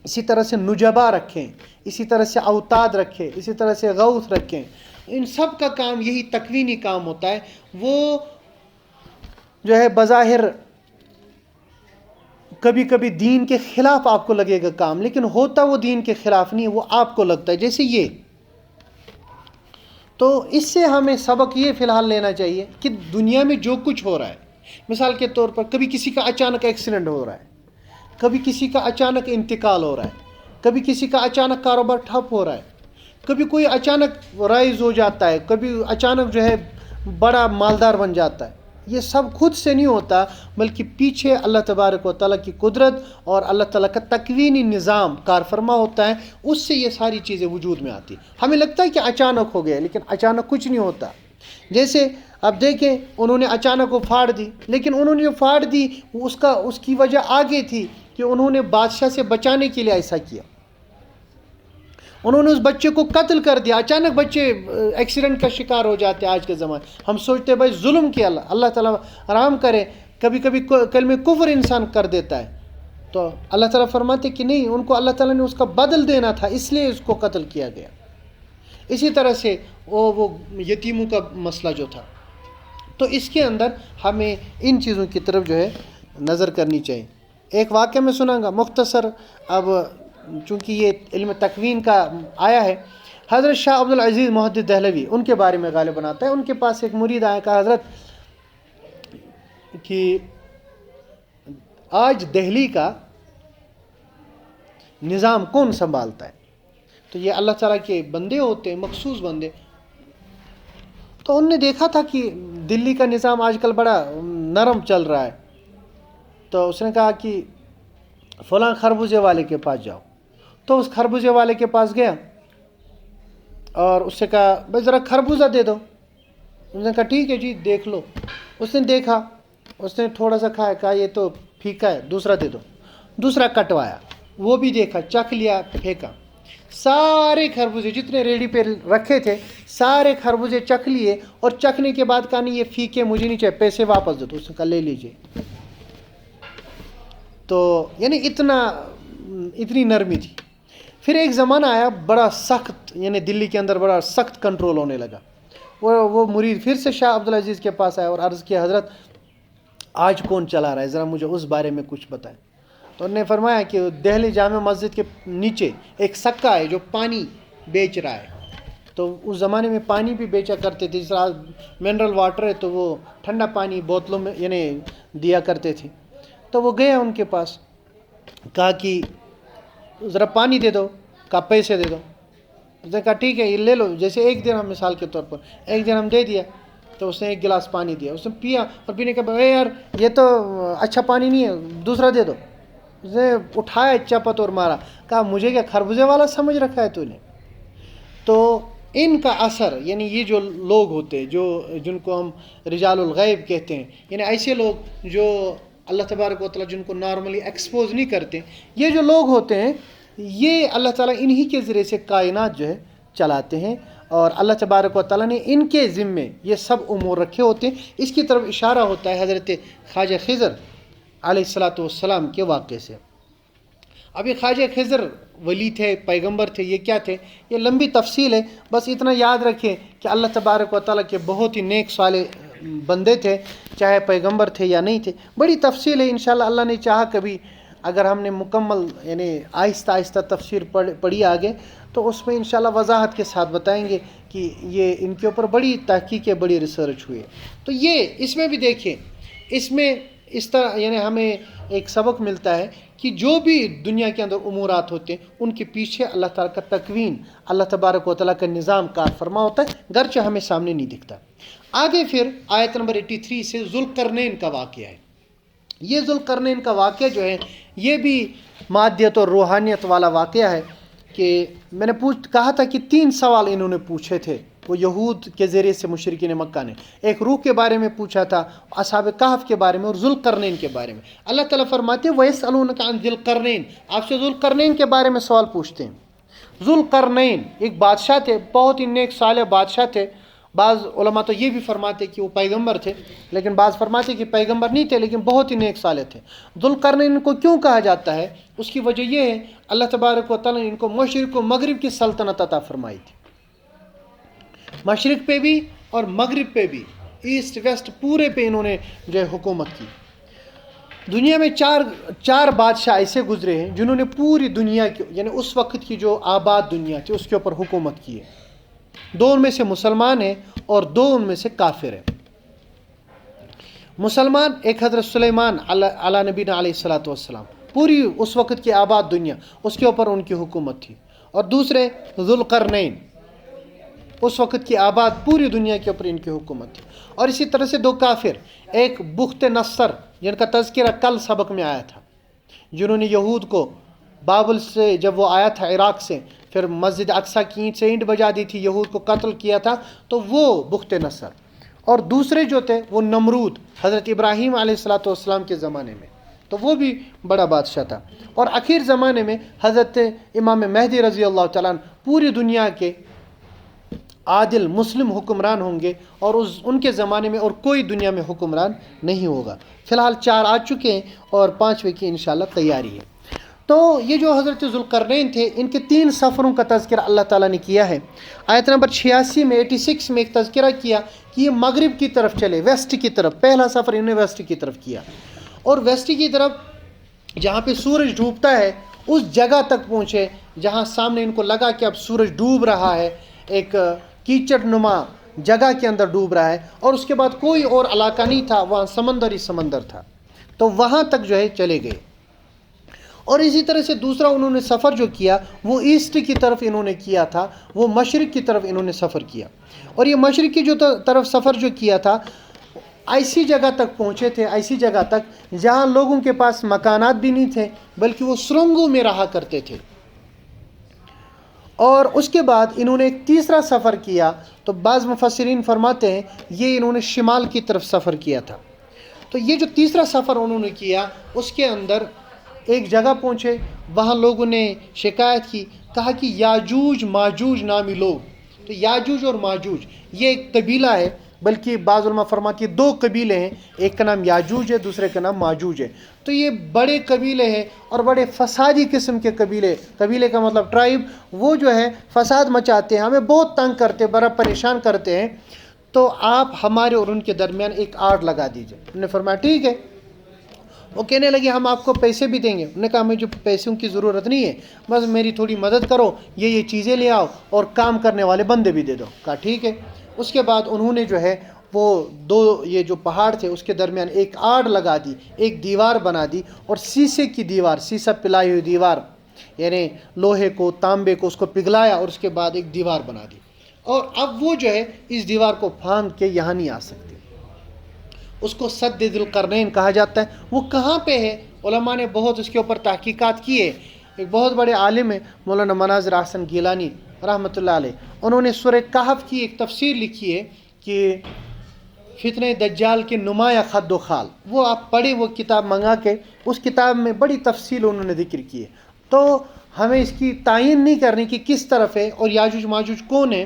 Speaker 1: اسی طرح سے نجبا رکھیں، اسی طرح سے اوتاد رکھے، اسی طرح سے غوث رکھیں. ان سب کا کام یہی تکوینی کام ہوتا ہے. وہ جو ہے بظاہر کبھی کبھی دین کے خلاف آپ کو لگے گا کام، لیکن ہوتا وہ دین کے خلاف نہیں، وہ آپ کو لگتا ہے جیسے یہ. تو اس سے ہمیں سبق یہ فی الحال لینا چاہیے کہ دنیا میں جو کچھ ہو رہا ہے، مثال کے طور پر کبھی کسی کا اچانک ایکسیڈنٹ ہو رہا ہے، کبھی کسی کا اچانک انتقال ہو رہا ہے، کبھی کسی کا اچانک کاروبار ٹھپ ہو رہا ہے، کبھی کوئی اچانک رائز ہو جاتا ہے، کبھی اچانک جو ہے بڑا مالدار بن جاتا ہے. یہ سب خود سے نہیں ہوتا، بلکہ پیچھے اللہ تبارک و تعالیٰ کی قدرت اور اللہ تعالیٰ کا تکوینی نظام کار فرما ہوتا ہے، اس سے یہ ساری چیزیں وجود میں آتی. ہمیں لگتا ہے کہ اچانک ہو گیا، لیکن اچانک کچھ نہیں ہوتا. جیسے اب دیکھیں انہوں نے اچانک وہ پھاڑ دی، لیکن انہوں نے جو پھاڑ دی اس کی وجہ آگے تھی کہ انہوں نے بادشاہ سے بچانے کے لیے ایسا کیا. انہوں نے اس بچے کو قتل کر دیا. اچانک بچے ایکسیڈنٹ کا شکار ہو جاتے ہیں آج کے زمانے. ہم سوچتے ہیں بھائی ظلم کیا، اللہ تعالیٰ آرام کرے. کبھی کبھی کلمہ کفر انسان کر دیتا ہے، تو اللہ تعالیٰ فرماتے کہ نہیں، ان کو اللہ تعالیٰ نے اس کا بدل دینا تھا، اس لیے اس کو قتل کیا گیا. اسی طرح سے وہ یتیموں کا مسئلہ جو تھا، تو اس کے اندر ہمیں ان چیزوں کی طرف جو ہے نظر کرنی چاہیے. ایک واقعہ میں سناؤں گا مختصر. اب چونکہ یہ علم تکوین کا آیا ہے، حضرت شاہ عبدالعزیز محدث دہلوی ان کے بارے میں غالباً آتا ہے. ان کے پاس ایک مرید آیا، کہا حضرت کہ آج دہلی کا نظام کون سنبھالتا ہے؟ تو یہ اللہ تعالیٰ کے بندے ہوتے ہیں، مخصوص بندے. تو ان نے دیکھا تھا کہ دلی کا نظام آج کل بڑا نرم چل رہا ہے. تو اس نے کہا کہ فلاں خربوزے والے کے پاس جاؤ. تو اس خربوزے والے کے پاس گیا اور اس سے کہا بھائی ذرا خربوزہ دے دو. اس نے کہا ٹھیک ہے جی دیکھ لو. اس نے دیکھا، اس نے تھوڑا سا کھایا، کہا یہ تو پھیکا ہے، دوسرا دے دو. دوسرا کٹوایا، وہ بھی دیکھا، چکھ لیا، پھینکا. سارے خربوزے جتنے ریڑھی پہ رکھے تھے سارے خربوزے چکھ لیے، اور چکھنے کے بعد کہا نہیں یہ پھیکے، مجھے نہیں چاہیے، پیسے واپس دو. تو اس نے کہا لے لیجیے. تو یعنی اتنی نرمی تھی. پھر ایک زمانہ آیا بڑا سخت، یعنی دلی کے اندر بڑا سخت کنٹرول ہونے لگا. وہ مرید پھر سے شاہ عبدالعزیز کے پاس آیا اور عرض کیا حضرت آج کون چلا رہا ہے، ذرا مجھے اس بارے میں کچھ بتائیں. تو انہوں نے فرمایا کہ دہلی جامع مسجد کے نیچے ایک سکہ ہے جو پانی بیچ رہا ہے. تو اس زمانے میں پانی بھی بیچا کرتے تھے، جس طرح منرل واٹر ہے تو وہ ٹھنڈا پانی بوتلوں میں یعنی دیا کرتے تھے. تو وہ گیا ان کے پاس، کہا کہ ذرا پانی دے دو، کہا پیسے دے دو. اس نے کہا ٹھیک ہے یہ لے لو. جیسے ایک دن ہم مثال کے طور پر ایک دن ہم دے دیا، تو اس نے ایک گلاس پانی دیا، اس نے پیا اور پینے کے بعد یار یہ تو اچھا پانی نہیں ہے، دوسرا دے دو. اس نے اٹھایا چپت اور مارا، کہا مجھے کیا خربوزے والا سمجھ رکھا ہے تو نے. تو ان کا اثر، یعنی یہ جو لوگ ہوتے جن کو ہم رجال الغیب کہتے ہیں، یعنی ایسے لوگ جو اللہ تبارک و تعالیٰ جن کو نارملی ایکسپوز نہیں کرتے، یہ جو لوگ ہوتے ہیں یہ اللہ تعالیٰ انہی کے ذریعے سے کائنات جو ہے چلاتے ہیں، اور اللہ تبارک و تعالیٰ نے ان کے ذمے یہ سب امور رکھے ہوتے ہیں. اس کی طرف اشارہ ہوتا ہے حضرت خواجہ خضر علیہ الصلاۃ والسلام کے واقعے سے. اب یہ خواجہ خضر ولی تھے، پیغمبر تھے، یہ کیا تھے، یہ لمبی تفصیل ہے. بس اتنا یاد رکھیں کہ اللہ تبارک و تعالیٰ کے بہت ہی نیک صالح بندے تھے، چاہے پیغمبر تھے یا نہیں تھے. بڑی تفصیل ہے، انشاءاللہ اللہ نے چاہا کبھی اگر ہم نے مکمل یعنی آہستہ آہستہ تفسیر پڑھی آگے تو اس میں انشاءاللہ وضاحت کے ساتھ بتائیں گے کہ یہ ان کے اوپر بڑی تحقیق ہے، بڑی ریسرچ ہوئی ہے. تو یہ اس میں بھی دیکھیں، اس میں اس طرح یعنی ہمیں ایک سبق ملتا ہے کہ جو بھی دنیا کے اندر امورات ہوتے ہیں ان کے پیچھے اللہ تعالیٰ کا تکوین، اللہ تبارک و تعالیٰ کا نظام کار فرما ہوتا ہے، گرچہ ہمیں سامنے نہیں دکھتا. آگے پھر آیت نمبر 83 سے ذوالقرنین کا واقعہ ہے. یہ ذوالقرنین کا واقعہ جو ہے یہ بھی مادیت اور روحانیت والا واقعہ ہے. کہ میں نے کہا تھا کہ 3 سوال انہوں نے پوچھے تھے، وہ یہود کے ذریعے سے مشرکین مکہ نے. ایک روح کے بارے میں پوچھا تھا، اصحاب کہف کے بارے میں، اور ذوالقرنین کے بارے میں. اللہ تعالیٰ فرماتے ہیں وَيَسْأَلُونَكَ عَنْ ذِي الْقَرْنَيْنِ، آپ سے ذوالقرنین کے بارے میں سوال پوچھتے ہیں. ذوالقرنین ایک بادشاہ تھے، بہت ہی نیک صالح بادشاہ تھے. بعض علماء تو یہ بھی فرماتے کہ وہ پیغمبر تھے، لیکن بعض فرماتے کہ پیغمبر نہیں تھے لیکن بہت ہی نیک صالح تھے. ذوالقرنین کو کیوں کہا جاتا ہے، اس کی وجہ یہ ہے اللہ تبارک و تعالیٰ نے ان کو مشرق و مغرب کی سلطنت عطا فرمائی تھی. مشرق پہ بھی اور مغرب پہ بھی، ایسٹ ویسٹ پورے پہ انہوں نے جو ہے حکومت کی. دنیا میں چار بادشاہ ایسے گزرے ہیں جنہوں نے پوری دنیا کی یعنی اس وقت کی جو آباد دنیا تھی اس کے اوپر حکومت کی ہے. 2 ان میں سے مسلمان ہیں اور 2 ان میں سے کافر ہیں. مسلمان ایک حضرت سلیمان علی نبینا علیہ الصلاۃ والسلام، پوری اس وقت کی آباد دنیا اس کے اوپر ان کی حکومت تھی. اور دوسرے ذوالقرنین، اس وقت کی آباد پوری دنیا کے اوپر ان کی حکومت تھی. اور اسی طرح سے 2 کافر، ایک بخت نصر جن کا تذکرہ کل سبق میں آیا تھا، جنہوں نے یہود کو بابل سے جب وہ آیا تھا عراق سے، پھر مسجد اقصیٰ کی اینٹ سے اینٹ بجا دی تھی، یہود کو قتل کیا تھا، تو وہ بخت نصر. اور دوسرے جو تھے وہ نمرود، حضرت ابراہیم علیہ الصلاۃ والسلام کے زمانے میں، تو وہ بھی بڑا بادشاہ تھا. اور آخر زمانے میں حضرت امام مہدی رضی اللہ تعالیٰ عنہ پوری دنیا کے عادل مسلم حکمران ہوں گے، اور ان کے زمانے میں اور کوئی دنیا میں حکمران نہیں ہوگا. فی الحال 4 آ چکے ہیں اور 5ویں کی انشاءاللہ تیاری ہے. تو یہ جو حضرت ذوالقرنین تھے ان کے 3 سفروں کا تذکرہ اللہ تعالیٰ نے کیا ہے. آیت نمبر 86 میں 86 میں ایک تذکرہ کیا کہ یہ مغرب کی طرف چلے، ویسٹ کی طرف. پہلا سفر انہوں نے ویسٹ کی طرف کیا، اور ویسٹ کی طرف جہاں پہ سورج ڈوبتا ہے اس جگہ تک پہنچے جہاں سامنے ان کو لگا کہ اب سورج ڈوب رہا ہے، ایک کیچڑ نما جگہ کے اندر ڈوب رہا ہے، اور اس کے بعد کوئی اور علاقہ نہیں تھا، وہاں سمندر ہی سمندر تھا. تو وہاں تک جو ہے چلے گئے. اور اسی طرح سے دوسرا انہوں نے سفر جو کیا وہ ایسٹ کی طرف انہوں نے کیا تھا، وہ مشرق کی طرف انہوں نے سفر کیا. اور یہ مشرق کی جو طرف سفر جو کیا تھا ایسی جگہ تک پہنچے تھے، ایسی جگہ تک جہاں لوگوں کے پاس مکانات بھی نہیں تھے بلکہ وہ سرنگوں میں رہا کرتے تھے. اور اس کے بعد انہوں نے ایک تیسرا سفر کیا، تو بعض مفسرین فرماتے ہیں یہ انہوں نے شمال کی طرف سفر کیا تھا. تو یہ جو تیسرا سفر انہوں نے کیا اس کے اندر ایک جگہ پہنچے، وہاں لوگوں نے شکایت کی، کہا کہ یاجوج ماجوج نامی لوگ. تو یاجوج اور ماجوج یہ ایک قبیلہ ہے، بلکہ بعض علماء فرماتے ہیں 2 قبیلے ہیں، ایک کا نام یاجوج ہے دوسرے کا نام ماجوج ہے. تو یہ بڑے قبیلے ہیں اور بڑے فسادی قسم کے قبیلے کا مطلب ٹرائب، وہ جو ہے فساد مچاتے ہیں، ہمیں بہت تنگ کرتے ہیں، بڑا پریشان کرتے ہیں. تو آپ ہمارے اور ان کے درمیان ایک آڑ لگا دیجئے. انہوں نے فرمایا ٹھیک ہے. وہ کہنے لگے ہم آپ کو پیسے بھی دیں گے. انہوں نے کہا ہمیں جو پیسوں کی ضرورت نہیں ہے، بس میری تھوڑی مدد کرو، یہ چیزیں لے آؤ اور کام کرنے والے بندے بھی دے دو. کہا ٹھیک ہے. اس کے بعد انہوں نے جو ہے وہ 2 یہ جو پہاڑ تھے اس کے درمیان ایک آڑ لگا دی، ایک دیوار بنا دی، اور شیشے کی دیوار، سیسا پلائی ہوئی دیوار، یعنی لوہے کو تانبے کو اس کو پگھلایا اور اس کے بعد ایک دیوار بنا دی. اور اب وہ جو ہے اس دیوار کو پھاند کے یہاں نہیں آ سکتے. اس کو سد ذوالقرنین کہا جاتا ہے. وہ کہاں پہ ہے؟ علماء نے بہت اس کے اوپر تحقیقات کی ہے. ایک بہت بڑے عالم ہیں مولانا مناظر احسن گیلانی رحمۃ اللہ علیہ، انہوں نے سورہ کہف کی ایک تفسیر لکھی ہے کہ فتنہ دجال کے نمایاں خد و خال. وہ آپ پڑھیں، وہ کتاب منگا کے، اس کتاب میں بڑی تفصیل انہوں نے ذکر کی ہے. تو ہمیں اس کی تعین نہیں کرنی کہ کس طرف ہے اور یاجوج ماجوج کون ہے.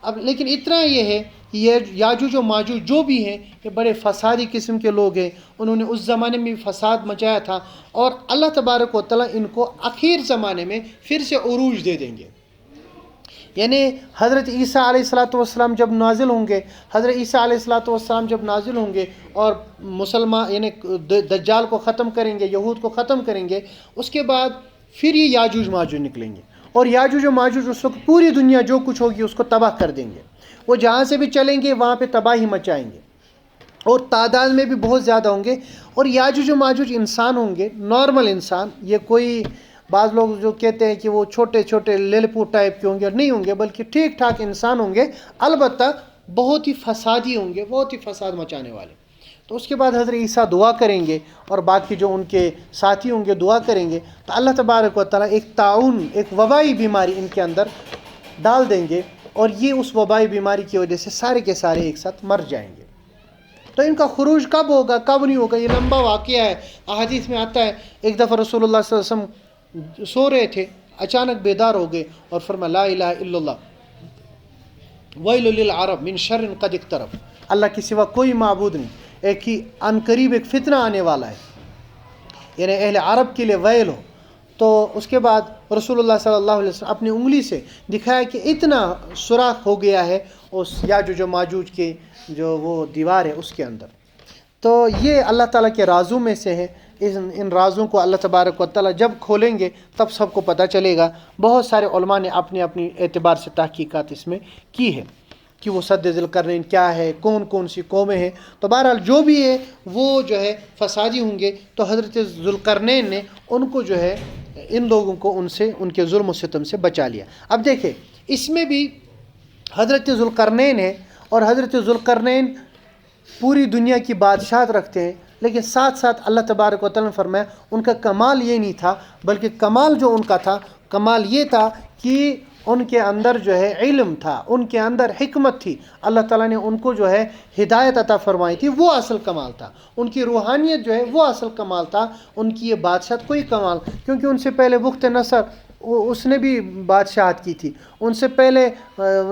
Speaker 1: اب لیکن اتنا یہ ہے کہ یہ یاجوج و ماجوج جو بھی ہیں یہ بڑے فسادی قسم کے لوگ ہیں. انہوں نے اس زمانے میں بھی فساد مچایا تھا، اور اللہ تبارک و تعالیٰ ان کو آخر زمانے میں پھر سے عروج دے دیں گے. یعنی حضرت عیسیٰ علیہ السلام جب نازل ہوں گے، حضرت عیسیٰ علیہ السلام جب نازل ہوں گے اور مسلمان یعنی دجال کو ختم کریں گے، یہود کو ختم کریں گے، اس کے بعد پھر یہ یاجوج ماجوج نکلیں گے. اور یاجوج و ماجوج اس وقت پوری دنیا جو کچھ ہوگی اس کو تباہ کر دیں گے. وہ جہاں سے بھی چلیں گے وہاں پہ تباہی مچائیں گے، اور تعداد میں بھی بہت زیادہ ہوں گے. اور یاجوج و ماجوج انسان ہوں گے، نارمل انسان. یہ کوئی بعض لوگ جو کہتے ہیں کہ وہ چھوٹے چھوٹے لیلپو ٹائپ کے ہوں گے، نہیں ہوں گے، بلکہ ٹھیک ٹھاک انسان ہوں گے. البتہ بہت ہی فسادی ہوں گے، بہت ہی فساد مچانے والے. تو اس کے بعد حضرت عیسیٰ دعا کریں گے اور باقی جو ان کے ساتھی ہوں گے دعا کریں گے، تو اللہ تبارک و تعالیٰ ایک طاعون، ایک وبائی بیماری ان کے اندر ڈال دیں گے، اور یہ اس وبائی بیماری کی وجہ سے سارے کے سارے ایک ساتھ مر جائیں گے. تو ان کا خروج کب ہوگا کب نہیں ہوگا یہ لمبا واقعہ ہے. احادیث میں آتا ہے ایک دفعہ رسول اللہ صلی اللہ علیہ وسلم سو رہے تھے، اچانک بیدار ہو گئے اور فرمایا لا الہ الا اللہ ویل للعرب من شر قد اقترب. اللہ کے سوا کوئی معبود نہیں، ایک ہی ان قریب ایک فتنہ آنے والا ہے، یعنی اہل عرب کے لیے ویل ہو. تو اس کے بعد رسول اللہ صلی اللہ علیہ وسلم اپنی انگلی سے دکھایا کہ اتنا سوراخ ہو گیا ہے اس یاجوج و ماجوج کے جو وہ دیوار ہے اس کے اندر. تو یہ اللہ تعالیٰ کے رازوں میں سے ہے. ان رازوں کو اللہ تبارک و تعالیٰ جب کھولیں گے تب سب کو پتہ چلے گا. بہت سارے علماء نے اپنی اعتبار سے تحقیقات اس میں کی ہے کہ وہ سد ذوالقرنین کیا ہے، کون کون سی قومیں ہیں. تو بہرحال جو بھی ہے وہ جو ہے فسادی ہوں گے. تو حضرت ذوالقرنین نے ان کو جو ہے ان لوگوں کو ان کے ظلم و ستم سے بچا لیا. اب دیکھیں اس میں بھی حضرت ذوالقرنین ہے، اور حضرت ذوالقرنین پوری دنیا کی بادشاہت رکھتے ہیں، لیکن ساتھ ساتھ اللہ تبارک و تعالیٰ نے فرمایا ان کا کمال یہ نہیں تھا، بلکہ کمال جو ان کا تھا، کمال یہ تھا کہ ان کے اندر جو ہے علم تھا، ان کے اندر حکمت تھی. اللہ تعالیٰ نے ان کو جو ہے ہدایت عطا فرمائی تھی، وہ اصل کمال تھا. ان کی روحانیت جو ہے وہ اصل کمال تھا. ان کی یہ بادشاہت کوئی کمال، کیونکہ ان سے پہلے بخت نصر اس نے بھی بادشاہت کی تھی، ان سے پہلے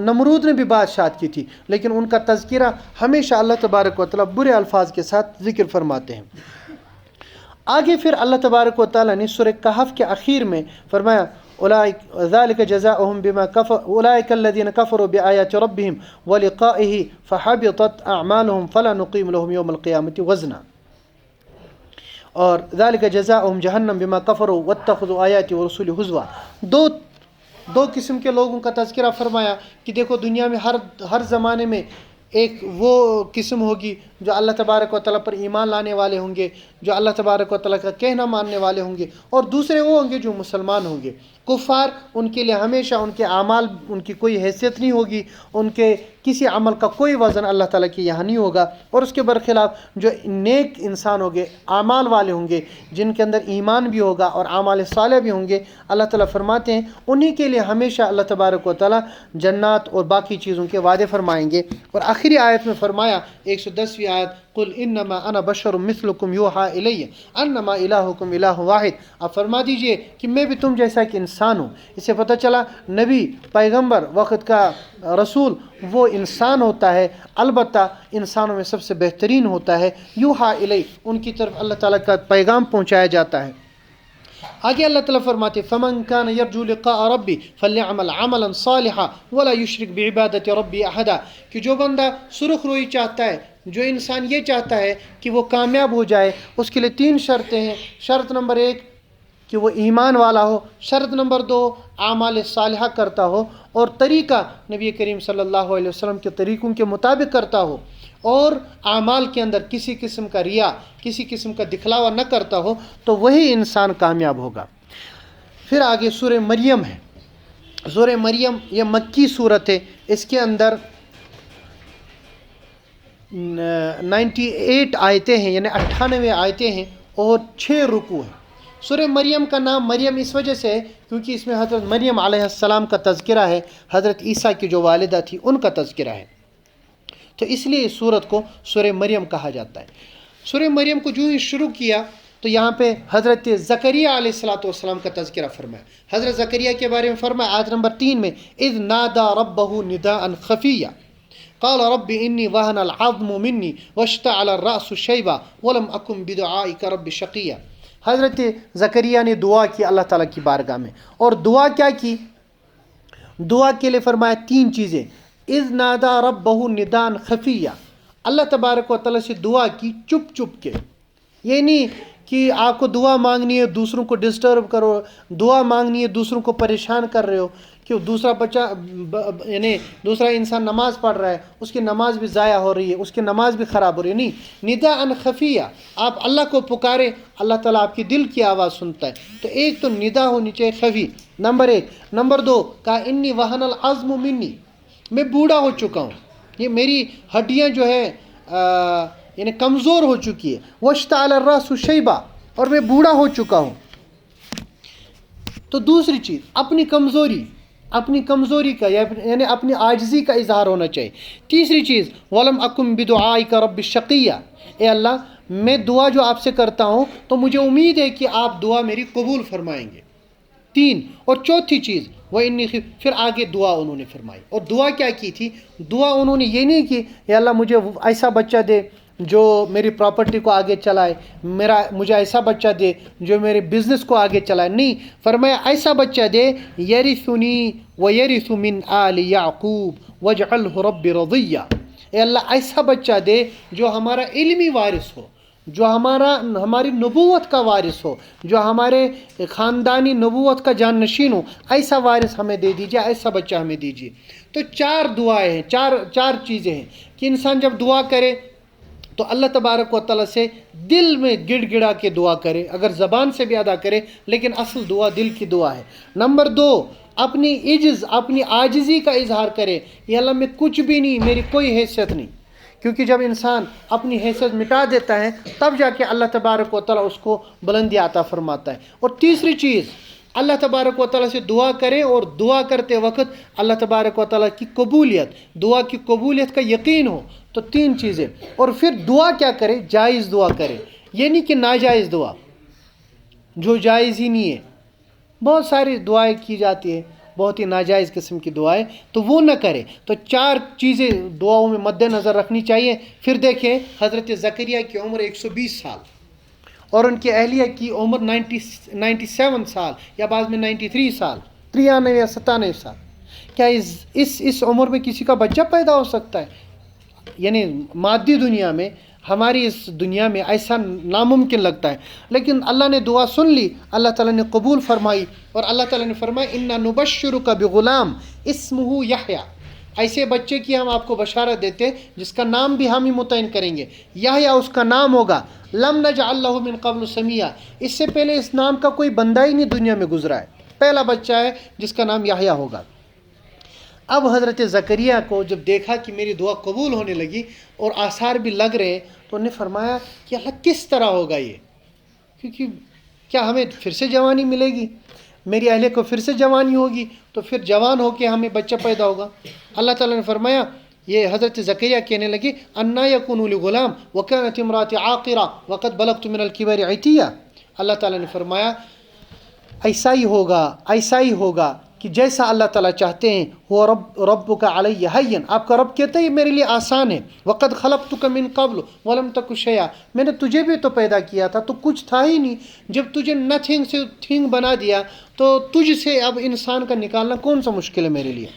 Speaker 1: نمرود نے بھی بادشاہت کی تھی، لیکن ان کا تذکرہ ہمیشہ اللہ تبارک و تعالیٰ برے الفاظ کے ساتھ ذکر فرماتے ہیں. آگے پھر اللہ تبارک و تعالیٰ نے سورہ کہف کے آخر میں فرمایا ذالک جزاؤہم بما کفر اولئک الذین کفروا بآیات ربہم ولقائہ فحبطت اعمالہم فلا نقیم لہم یوم القیامۃ وزنا، اور ذالک جزاؤہم جہنم بما کفروا واتخذوا آیاتی ورسولی ہزوا۔ دو قسم کے لوگوں کا تذکرہ فرمایا کہ دیکھو دنیا میں ہر زمانے میں ایک وہ قسم ہوگی جو اللہ تبارک و تعالیٰ پر ایمان لانے والے ہوں گے، جو اللہ تبارک و تعالیٰ کا کہنا ماننے والے ہوں گے، اور دوسرے وہ ہوں گے جو مسلمان ہوں گے۔ کفار ان کے لیے ہمیشہ ان کے اعمال، ان کی کوئی حیثیت نہیں ہوگی، ان کے کسی عمل کا کوئی وزن اللہ تعالیٰ کے یہاں نہیں ہوگا۔ اور اس کے برخلاف جو نیک انسان ہوں گے، اعمال والے ہوں گے، جن کے اندر ایمان بھی ہوگا اور اعمال صالح بھی ہوں گے، اللہ تعالیٰ فرماتے ہیں انہی کے لیے ہمیشہ اللہ تبارک و تعالیٰ جنات اور باقی چیزوں کے وعدے فرمائیں گے۔ اور آخری آیت میں فرمایا 110ویں آیت، قل انما انا بشر مثلکم یوحی الی انما الہکم الہ واحد، آپ فرما دیجئے کہ میں بھی تم جیسا کہ انسان ہوں۔ اس سے پتہ چلا نبی، پیغمبر، وقت کا رسول وہ انسان ہوتا ہے، البتہ انسانوں میں سب سے بہترین ہوتا ہے۔ یوحی الی، ان کی طرف اللہ تعالیٰ کا پیغام پہنچایا جاتا ہے۔ آگے اللہ تعالیٰ فرماتے فمن کان یرجو لقاء ربی فلیعمل عملا صالحا ولا یشرک بعبادت ربی احدا، کہ جو بندہ سرخ روئی چاہتا ہے، جو انسان یہ چاہتا ہے کہ وہ کامیاب ہو جائے، اس کے لیے 3 شرطیں ہیں۔ شرط نمبر 1 کہ وہ ایمان والا ہو، شرط نمبر 2 اعمال صالحہ کرتا ہو، اور طریقہ نبی کریم صلی اللہ علیہ وسلم کے طریقوں کے مطابق کرتا ہو، اور اعمال کے اندر کسی قسم کا ریا، کسی قسم کا دکھلاوا نہ کرتا ہو، تو وہی انسان کامیاب ہوگا۔ پھر آگے سورہ مریم ہے۔ سورہ مریم یہ مکی صورت ہے، اس کے اندر 98 آیتیں ہیں، یعنی 98 آیتیں ہیں اور 6 رکوع ہیں۔ سورہ مریم کا نام مریم اس وجہ سے ہے کیونکہ اس میں حضرت مریم علیہ السلام کا تذکرہ ہے، حضرت عیسیٰ کی جو والدہ تھی ان کا تذکرہ ہے، تو اس لیے اس سورت کو سورہ مریم کہا جاتا ہے۔ سورہ مریم کو جو ہی شروع کیا تو یہاں پہ حضرت زکریا علیہ السلام کا تذکرہ فرمایا۔ حضرت زکریا کے بارے میں فرمایا آیت نمبر 3 میں، اذ نادا ربہ نداء خفیا قال رب انی وہن العظم منی واشتعل الرأس شیبا ولم اکن بدعائک رب شقیا۔ حضرت زکریا نے دعا کی اللہ تعالیٰ کی بارگاہ میں، اور دعا کیا کی؟ دعا کے لیے فرمایا 3 چیزیں۔ اذ نادا ربہ نداء خفیا، اللہ تبارک و تعالیٰ سے دعا کی چپ چپ کے، یہ نہیں کہ آپ کو دعا مانگنی ہے دوسروں کو ڈسٹرب کرو، دعا مانگنی ہے دوسروں کو پریشان کر رہے ہو، کہ دوسرا بچہ یعنی دوسرا انسان نماز پڑھ رہا ہے، اس کی نماز بھی ضائع ہو رہی ہے، اس کی نماز بھی خراب ہو رہی ہے، نہیں، نداء خفیہ، آپ اللہ کو پکارے، اللہ تعالیٰ آپ کی دل کی آواز سنتا ہے۔ تو ایک تو ندا ہونی چاہیے خفی، نمبر 1۔ نمبر 2 کہا انی وہن العظم منی، میں بوڑھا ہو چکا ہوں، یہ میری ہڈیاں جو ہے یعنی کمزور ہو چکی ہے، واشتعل الرأس شیبا، اور میں بوڑھا ہو چکا ہوں۔ تو دوسری چیز اپنی کمزوری کا یعنی اپنی عاجزی کا اظہار ہونا چاہیے۔ تیسری چیز ولم اکن بدعائک رب شقیہ، اے اللہ میں دعا جو آپ سے کرتا ہوں تو مجھے امید ہے کہ آپ دعا میری قبول فرمائیں گے۔ 3 اور چوتھی چیز وہ پھر آگے دعا انہوں نے فرمائی، اور دعا کیا کی تھی؟ دعا انہوں نے یہ نہیں کی اے اللہ مجھے ایسا بچہ دے جو میری پراپرٹی کو آگے چلائے، مجھے ایسا بچہ دے جو میرے بزنس کو آگے چلائے، نہیں، فرمایا ایسا بچہ دے یرثنی ویرث من آل یعقوب واجعلہ رب رضیہ، اے اللہ ایسا بچہ دے جو ہمارا علمی وارث ہو، جو ہماری نبوت کا وارث ہو، جو ہمارے خاندانی نبوت کا جانشین ہو، ایسا وارث ہمیں دے دیجیے، ایسا بچہ ہمیں دیجیے۔ تو 4 دعائیں ہیں، چار چیزیں ہیں کہ انسان جب دعا کرے تو اللہ تبارک و تعالیٰ سے دل میں گڑ گڑا کے دعا کرے، اگر زبان سے بھی ادا کرے لیکن اصل دعا دل کی دعا ہے۔ نمبر 2 اپنی عاجزی کا اظہار کرے، یا اللہ میں کچھ بھی نہیں، میری کوئی حیثیت نہیں، کیونکہ جب انسان اپنی حیثیت مٹا دیتا ہے تب جا کے اللہ تبارک و تعالیٰ اس کو بلندی عطا فرماتا ہے۔ اور تیسری چیز اللہ تبارک و تعالیٰ سے دعا کرے، اور دعا کرتے وقت اللہ تبارک و تعالیٰ کی قبولیت، دعا کی قبولیت کا یقین ہو۔ تو 3 چیزیں، اور پھر دعا کیا کرے؟ جائز دعا کرے، یہ نہیں کہ ناجائز دعا جو جائز ہی نہیں ہے، بہت ساری دعائیں کی جاتی ہیں بہت ہی ناجائز قسم کی دعائیں، تو وہ نہ کرے۔ تو 4 چیزیں دعاؤں میں مد نظر رکھنی چاہیے۔ پھر دیکھیں حضرت زکریا کی عمر 120 سال، اور ان کی اہلیہ کی عمر 97 سال یا بعض میں 93 سال، 93 یا 97 سال. کیا اس عمر میں کسی کا بچہ پیدا ہو سکتا ہے؟ یعنی مادی دنیا میں، ہماری اس دنیا میں ایسا ناممکن لگتا ہے، لیکن اللہ نے دعا سن لی، اللہ تعالیٰ نے قبول فرمائی، اور اللہ تعالیٰ نے فرمایا اِنَّا نُبَشِّرُكَ بِغُلَامٍ اسمہ یحییٰ، ایسے بچے کی ہم آپ کو بشارت دیتے ہیں جس کا نام بھی ہم ہی متعین کریں گے، یحییٰ اس کا نام ہوگا، لم نجعل لہ من قبل سمیہ، اس سے پہلے اس نام کا کوئی بندہ ہی نہیں دنیا میں گزرا ہے، پہلا بچہ ہے جس کا نام یحییٰ ہوگا. اب حضرت زکریہ کو جب دیکھا کہ میری دعا قبول ہونے لگی اور آثار بھی لگ رہے، تو انہوں نے فرمایا کہ اللہ کس طرح ہوگا یہ، کیونکہ کیا ہمیں پھر سے جوانی ملے گی، میری اہلیہ کو پھر سے جوانی ہوگی، تو پھر جوان ہو کے ہمیں بچہ پیدا ہوگا. اللہ تعالیٰ نے فرمایا، یہ حضرت زکریہ کہنے لگے انا یکون لی غلام وکانت امراتی عاقرہ وقد بلغت من الکبر عتیہ. اللہ تعالیٰ نے فرمایا ایسا ہی ہوگا کہ جیسا اللہ تعالیٰ چاہتے ہیں. وہ ربک علی ہین، آپ کا رب کہتا ہے یہ میرے لیے آسان ہے. وقد خلقتک من قبل ولم تک شیئا، میں نے تجھے بھی تو پیدا کیا تھا تو کچھ تھا ہی نہیں، جب تجھے نتھنگ سے تھنگ بنا دیا تو تجھ سے اب انسان کا نکالنا کون سا مشکل ہے میرے لیے.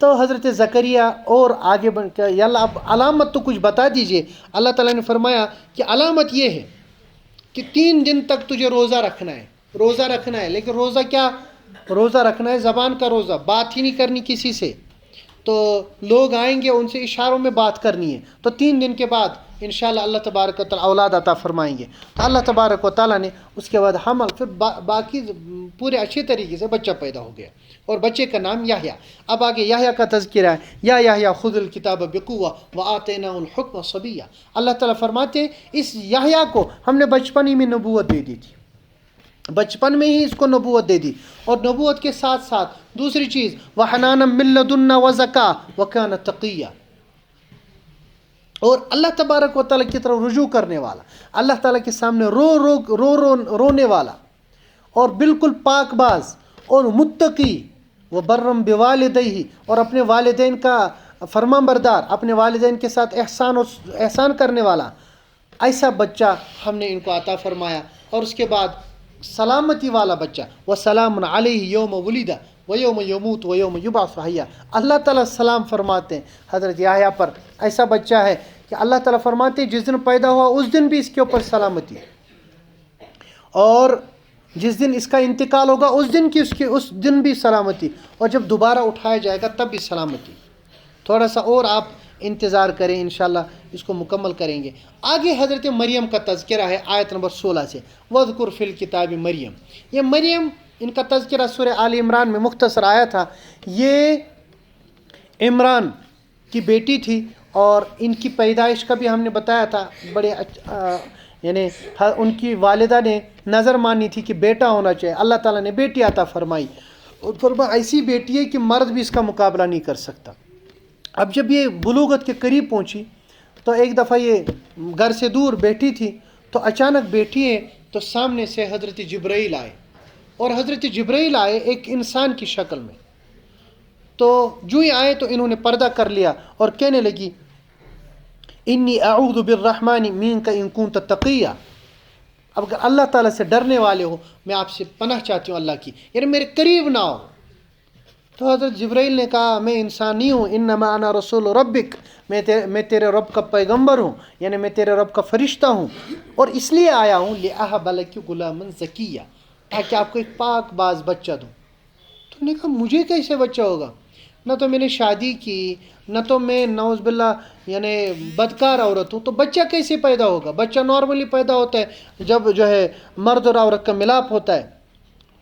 Speaker 1: تو حضرت زکریہ اور آگے بڑھ کر یا اللہ اب علامت تو کچھ بتا دیجئے. اللہ تعالیٰ نے فرمایا کہ علامت یہ ہے کہ 3 دن تک تجھے روزہ رکھنا ہے، لیکن روزہ کیا؟ روزہ رکھنا ہے زبان کا روزہ، بات ہی نہیں کرنی کسی سے. تو لوگ آئیں گے ان سے اشاروں میں بات کرنی ہے، تو 3 دن کے بعد انشاءاللہ اللہ تبارک و تعالیٰ اولاد عطا فرمائیں گے. تو اللہ تبارک و تعالیٰ نے اس کے بعد حمل، پھر باقی پورے اچھے طریقے سے بچہ پیدا ہو گیا، اور بچے کا نام یحییٰ. اب آگے یحییٰ کا تذکرہ ہے، یا یحییٰ خذ الکتاب بقوہ وآتیناہ الحکم صبیہ. اللہ تعالیٰ فرماتے ہیں اس یحییٰ کو ہم نے بچپن ہی میں نبوت دے دی تھی، بچپن میں ہی اس کو نبوت دے دی، اور نبوت کے ساتھ ساتھ دوسری چیز وحنانا من لدنا وزکا وکان تقیہ، اور اللہ تبارک و تعالیٰ کی طرف رجوع کرنے والا، اللہ تعالیٰ کے سامنے رونے والا، اور بالکل پاک باز اور متقی، وہ برم بوالدیہ، اور اپنے والدین کا فرمان بردار، اپنے والدین کے ساتھ احسان کرنے والا، ایسا بچہ ہم نے ان کو عطا فرمایا. اور اس کے بعد سلامتی والا بچہ، وَسَلَامٌ عَلَيْهِ يَوْمَ وُلِدَ وَيَوْمَ يَمُوتُ وَيَوْمَ يُبْعَثُ حَيًّا. اللہ تعالیٰ سلام فرماتے ہیں حضرت یحییٰ پر. ایسا بچہ ہے کہ اللہ تعالیٰ فرماتے ہیں جس دن پیدا ہوا اس دن بھی اس کے اوپر سلامتی ہے، اور جس دن اس کا انتقال ہوگا اس دن بھی سلامتی، اور جب دوبارہ اٹھایا جائے گا تب بھی سلامتی. تھوڑا سا اور آپ انتظار کریں، انشاءاللہ اس کو مکمل کریں گے. آگے حضرت مریم کا تذکرہ ہے آیت نمبر 16 سے، وَاذْكُرْ فِي الْكِتَابِ مریم. یہ مریم، ان کا تذکرہ سورہ آل عمران میں مختصر آیا تھا. یہ عمران کی بیٹی تھی، اور ان کی پیدائش کا بھی ہم نے بتایا تھا. یعنی ان کی والدہ نے نظر مانی تھی کہ بیٹا ہونا چاہیے، اللہ تعالیٰ نے بیٹی عطا فرمائی، اور فرمایا ایسی بیٹی ہے کہ مرد بھی اس کا مقابلہ نہیں کر سکتا. اب جب یہ بلوغت کے قریب پہنچی تو ایک دفعہ یہ گھر سے دور بیٹھی تھی، تو اچانک بیٹھی ہے تو سامنے سے حضرت جبرائیل آئے، اور حضرت جبرائیل آئے ایک انسان کی شکل میں. تو جو ہی آئے تو انہوں نے پردہ کر لیا اور کہنے لگی انی اعوذ بالرحمن منک ان کنت تقیہ. اب اگر اللہ تعالیٰ سے ڈرنے والے ہو، میں آپ سے پناہ چاہتی ہوں اللہ کی، یعنی میرے قریب نہ ہو. تو حضرت جبرائیل نے کہا میں انسان نہیں ہوں، انما انا رسول ربک، میں تیرے رب کا پیغمبر ہوں، یعنی میں تیرے رب کا فرشتہ ہوں، اور اس لیے آیا ہوں لأہب لک غلاما زکیہ، تاکہ آپ کو ایک پاک باز بچہ دوں. تو نے کہا مجھے کیسے بچہ ہوگا؟ نہ تو میں نے شادی کی، نہ تو میں نعوذ باللہ یعنی بدکار عورت ہوں، تو بچہ کیسے پیدا ہوگا؟ بچہ نارملی پیدا ہوتا ہے جب جو ہے مرد اور عورت کا ملاپ ہوتا ہے.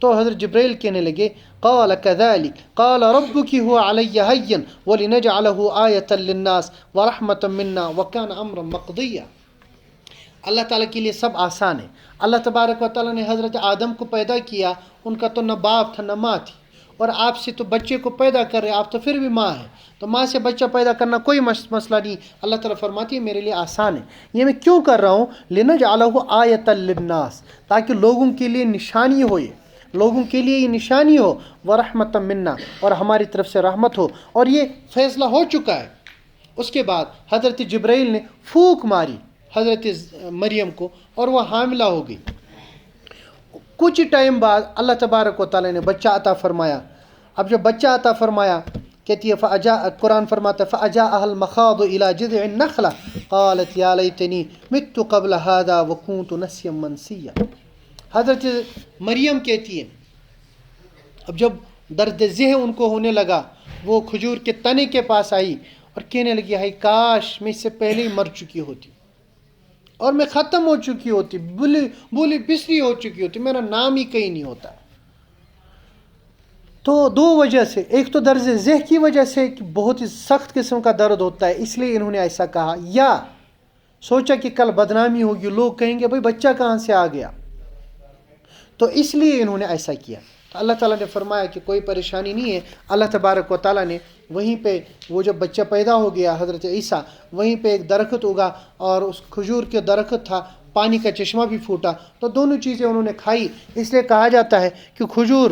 Speaker 1: تو حضرت جبرائیل کہنے لگے قال كذلك قال ربك هو علي هين ولنجعله آية للناس ورحمة منا وكان امرا مقضيا. اللہ تعالیٰ کے لیے سب آسان ہے. اللہ تبارک و تعالیٰ نے حضرت آدم کو پیدا کیا، ان کا تو نہ باپ تھا نہ ماں تھی، اور آپ سے تو بچے کو پیدا کر رہے، آپ تو پھر بھی ماں ہیں، تو ماں سے بچہ پیدا کرنا کوئی مسئلہ نہیں. اللہ تعالیٰ فرماتی ہے میرے لیے آسان ہے. یہ میں کیوں کر رہا ہوں؟ لنجعله آیۃ للناس، تاکہ لوگوں کے لیے نشانی ہو، لوگوں کے لیے یہ نشانی ہو، ورحمۃ منا، اور ہماری طرف سے رحمت ہو. اور یہ فیصلہ ہو چکا ہے. اس کے بعد حضرت جبرائیل نے پھونک ماری حضرت مریم کو اور وہ حاملہ ہو گئی. کچھ ٹائم بعد اللہ تبارک و تعالیٰ نے بچہ عطا فرمایا. اب جب بچہ عطا فرمایا کہتی ہے قرآن فرماتا ہے فَأَجَاءَهَا الْمَخَاضُ إِلَى جِذْعِ النَّخْلَةِ قَالَتْ يَا لَيْتَنِي مِتُّ قَبْلَ هَذَا وَكُنْتُ نَسْيًا مَنْسِيًّا. حضرت مریم کہتی ہے اب جب درد ذہ ان کو ہونے لگا وہ کھجور کے تنے کے پاس آئی اور کہنے لگی ہائے کاش میں اس سے پہلے ہی مر چکی ہوتی اور میں ختم ہو چکی ہوتی، بولی بسری ہو چکی ہوتی، میرا نام ہی کہیں نہیں ہوتا. تو دو وجہ سے، ایک تو درد ذہ کی وجہ سے کہ بہت ہی سخت قسم کا درد ہوتا ہے اس لیے انہوں نے ایسا کہا، یا سوچا کہ کل بدنامی ہوگی، لوگ کہیں گے بھائی بچہ کہاں سے آ گیا، تو اس لیے انہوں نے ایسا کیا. تو اللہ تعالیٰ نے فرمایا کہ کوئی پریشانی نہیں ہے. اللہ تبارک و تعالیٰ نے وہیں پہ وہ جب بچہ پیدا ہو گیا حضرت عیسیٰ، وہیں پہ ایک درخت اگا اور اس کھجور کے درخت تھا، پانی کا چشمہ بھی پھوٹا، تو دونوں چیزیں انہوں نے کھائی. اس لیے کہا جاتا ہے کہ کھجور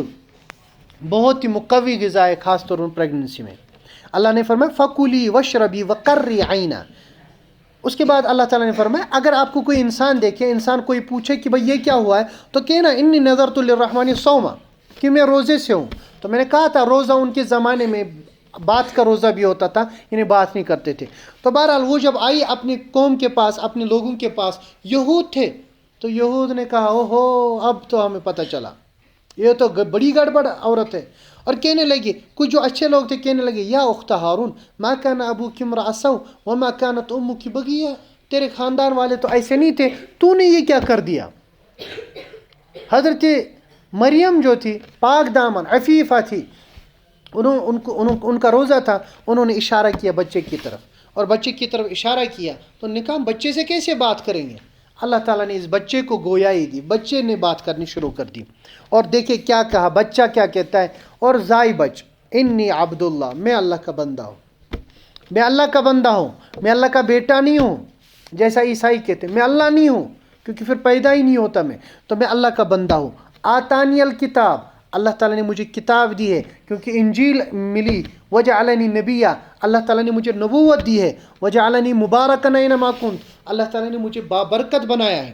Speaker 1: بہت ہی مقوی غذا ہے، خاص طور پر پریگننسی میں. اللہ نے فرمایا فَكُلِي وَاشْرَبِي وَقَرِّي عَيْنًا. اس کے بعد اللہ تعالیٰ نے فرمایا اگر آپ کو کوئی انسان دیکھے، انسان کوئی پوچھے کہ بھئی یہ کیا ہوا ہے، تو کہنا انی نذرت للرحمن صوما، کہ میں روزے سے ہوں. تو میں نے کہا تھا روزہ ان کے زمانے میں بات کا روزہ بھی ہوتا تھا، یعنی بات نہیں کرتے تھے. تو بہرحال وہ جب آئی اپنی قوم کے پاس، اپنے لوگوں کے پاس، یہود تھے، تو یہود نے کہا اوہو اب تو ہمیں پتہ چلا یہ تو بڑی گڑبڑ عورت ہے. اور کہنے لگے کچھ جو اچھے لوگ تھے کہنے لگے یا اخت ہارون ما کان ابوک امرأ سوء وما کانت امک بغیہ، تیرے خاندان والے تو ایسے نہیں تھے، تو نے یہ کیا کر دیا. حضرت مریم جو تھی پاک دامن عفیفہ تھی، ان کا روزہ تھا، انہوں نے اشارہ کیا بچے کی طرف، اور بچے کی طرف اشارہ کیا تو نے کہا بچے سے کیسے بات کریں گے. اللہ تعالیٰ نے اس بچے کو گویائی دی، بچے نے بات کرنی شروع کر دی. اور دیکھیں کیا کہا بچہ، کیا کہتا ہے، اور زائی بچ انی عبداللہ، میں اللہ کا بندہ ہوں، میں اللہ کا بندہ ہوں، میں اللہ کا بیٹا نہیں ہوں جیسا عیسائی کہتے، میں اللہ نہیں ہوں کیونکہ پھر پیدا ہی نہیں ہوتا میں، تو میں اللہ کا بندہ ہوں. آتانی الکتاب، اللہ تعالیٰ نے مجھے کتاب دی ہے کیونکہ انجیل ملی. وجعلنی نبیہ، اللہ تعالیٰ نے مجھے نبوت دی ہے. وجعلنی مبارکا اینما کنت، اللہ تعالیٰ نے مجھے بابرکت بنایا ہے.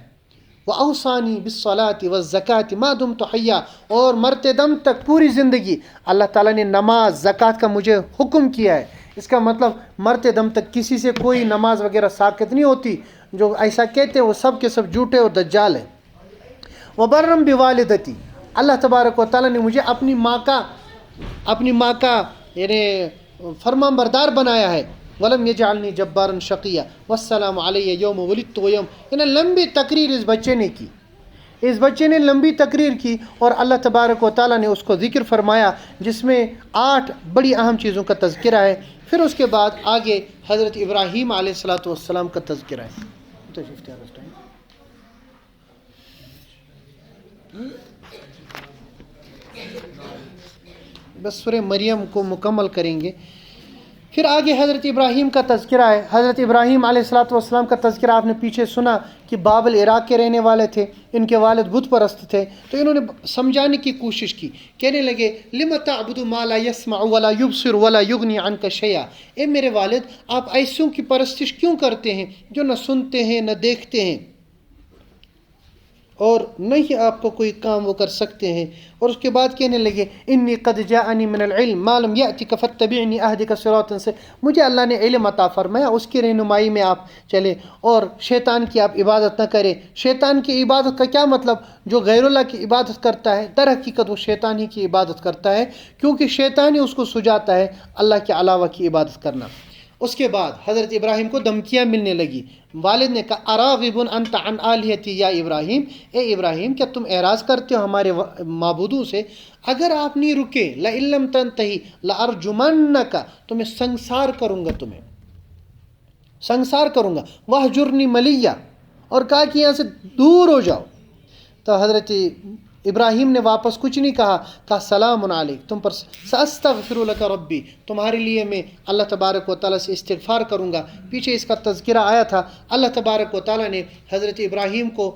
Speaker 1: وأوصانی بالصلاة والزکاة ما دمت حیا، اور مرتے دم تک پوری زندگی اللہ تعالیٰ نے نماز زکوٰۃ کا مجھے حکم کیا ہے. اس کا مطلب مرتے دم تک کسی سے کوئی نماز وغیرہ ساقط نہیں ہوتی. جو ایسا کہتے ہیں وہ سب کے سب جھوٹے اور دجال ہیں. وبرم بوالدتی، اللہ تبارک و تعالیٰ نے مجھے اپنی ماں کا یعنی فرمان بردار بنایا ہے. ولم یجعلنی جبارا شقیا والسلام علی یوم ولدت و یوم، یعنی لمبی تقریر اس بچے نے کی، اس بچے نے لمبی تقریر کی، اور اللہ تبارک و تعالیٰ نے اس کو ذکر فرمایا جس میں 8 بڑی اہم چیزوں کا تذکرہ ہے. پھر اس کے بعد آگے حضرت ابراہیم علیہ السلام کا تذکرہ ہے. بس سورہ مریم کو مکمل کریں گے. پھر آگے حضرت ابراہیم کا تذکرہ ہے. حضرت ابراہیم علیہ السلام کا تذکرہ آپ نے پیچھے سنا کہ بابل عراق کے رہنے والے تھے، ان کے والد بت پرست تھے. تو انہوں نے سمجھانے کی کوشش کی، کہنے لگے لم تعبد ما لا يسمع ولا يبصر ولا يغني عنك شيئا، اے میرے والد آپ ایسوں کی پرستش کیوں کرتے ہیں جو نہ سنتے ہیں نہ دیکھتے ہیں اور نہیں آپ کو کوئی کام وہ کر سکتے ہیں. اور اس کے بعد کہنے لگے انی قد جاءنی من العلم ما لم یأتک فاتبعنی اہدک صراطا سے، مجھے اللہ نے علم عطا فرمایا، اس کی رہنمائی میں آپ چلے اور شیطان کی آپ عبادت نہ کریں. شیطان کی عبادت کا کیا مطلب؟ جو غیر اللہ کی عبادت کرتا ہے در حقیقت وہ شیطان ہی کی عبادت کرتا ہے، کیونکہ شیطان ہی اس کو سجاتا ہے اللہ کے علاوہ کی عبادت کرنا. اس کے بعد حضرت ابراہیم کو دھمکیاں ملنے لگی. والد نے کہا اراغب انت عن آلہتی یا ابراہیم، اے ابراہیم کیا تم اعراض کرتے ہو ہمارے معبودوں سے؟ اگر آپ نہیں رکے لئن لم تنتہی لارجمنک، تمہیں سنسار کروں گا، تمہیں سنسار کروں گا. وہجرنی ملیہ، اور کہا کہ یہاں سے دور ہو جاؤ. تو حضرت ابراہیم نے واپس کچھ نہیں کہا سلام علیک، تم پر ساستغفر لک ربی، تمہارے لیے میں اللہ تبارک و تعالیٰ سے استغفار کروں گا. پیچھے اس کا تذکرہ آیا تھا. اللہ تبارک و تعالیٰ نے حضرت ابراہیم کو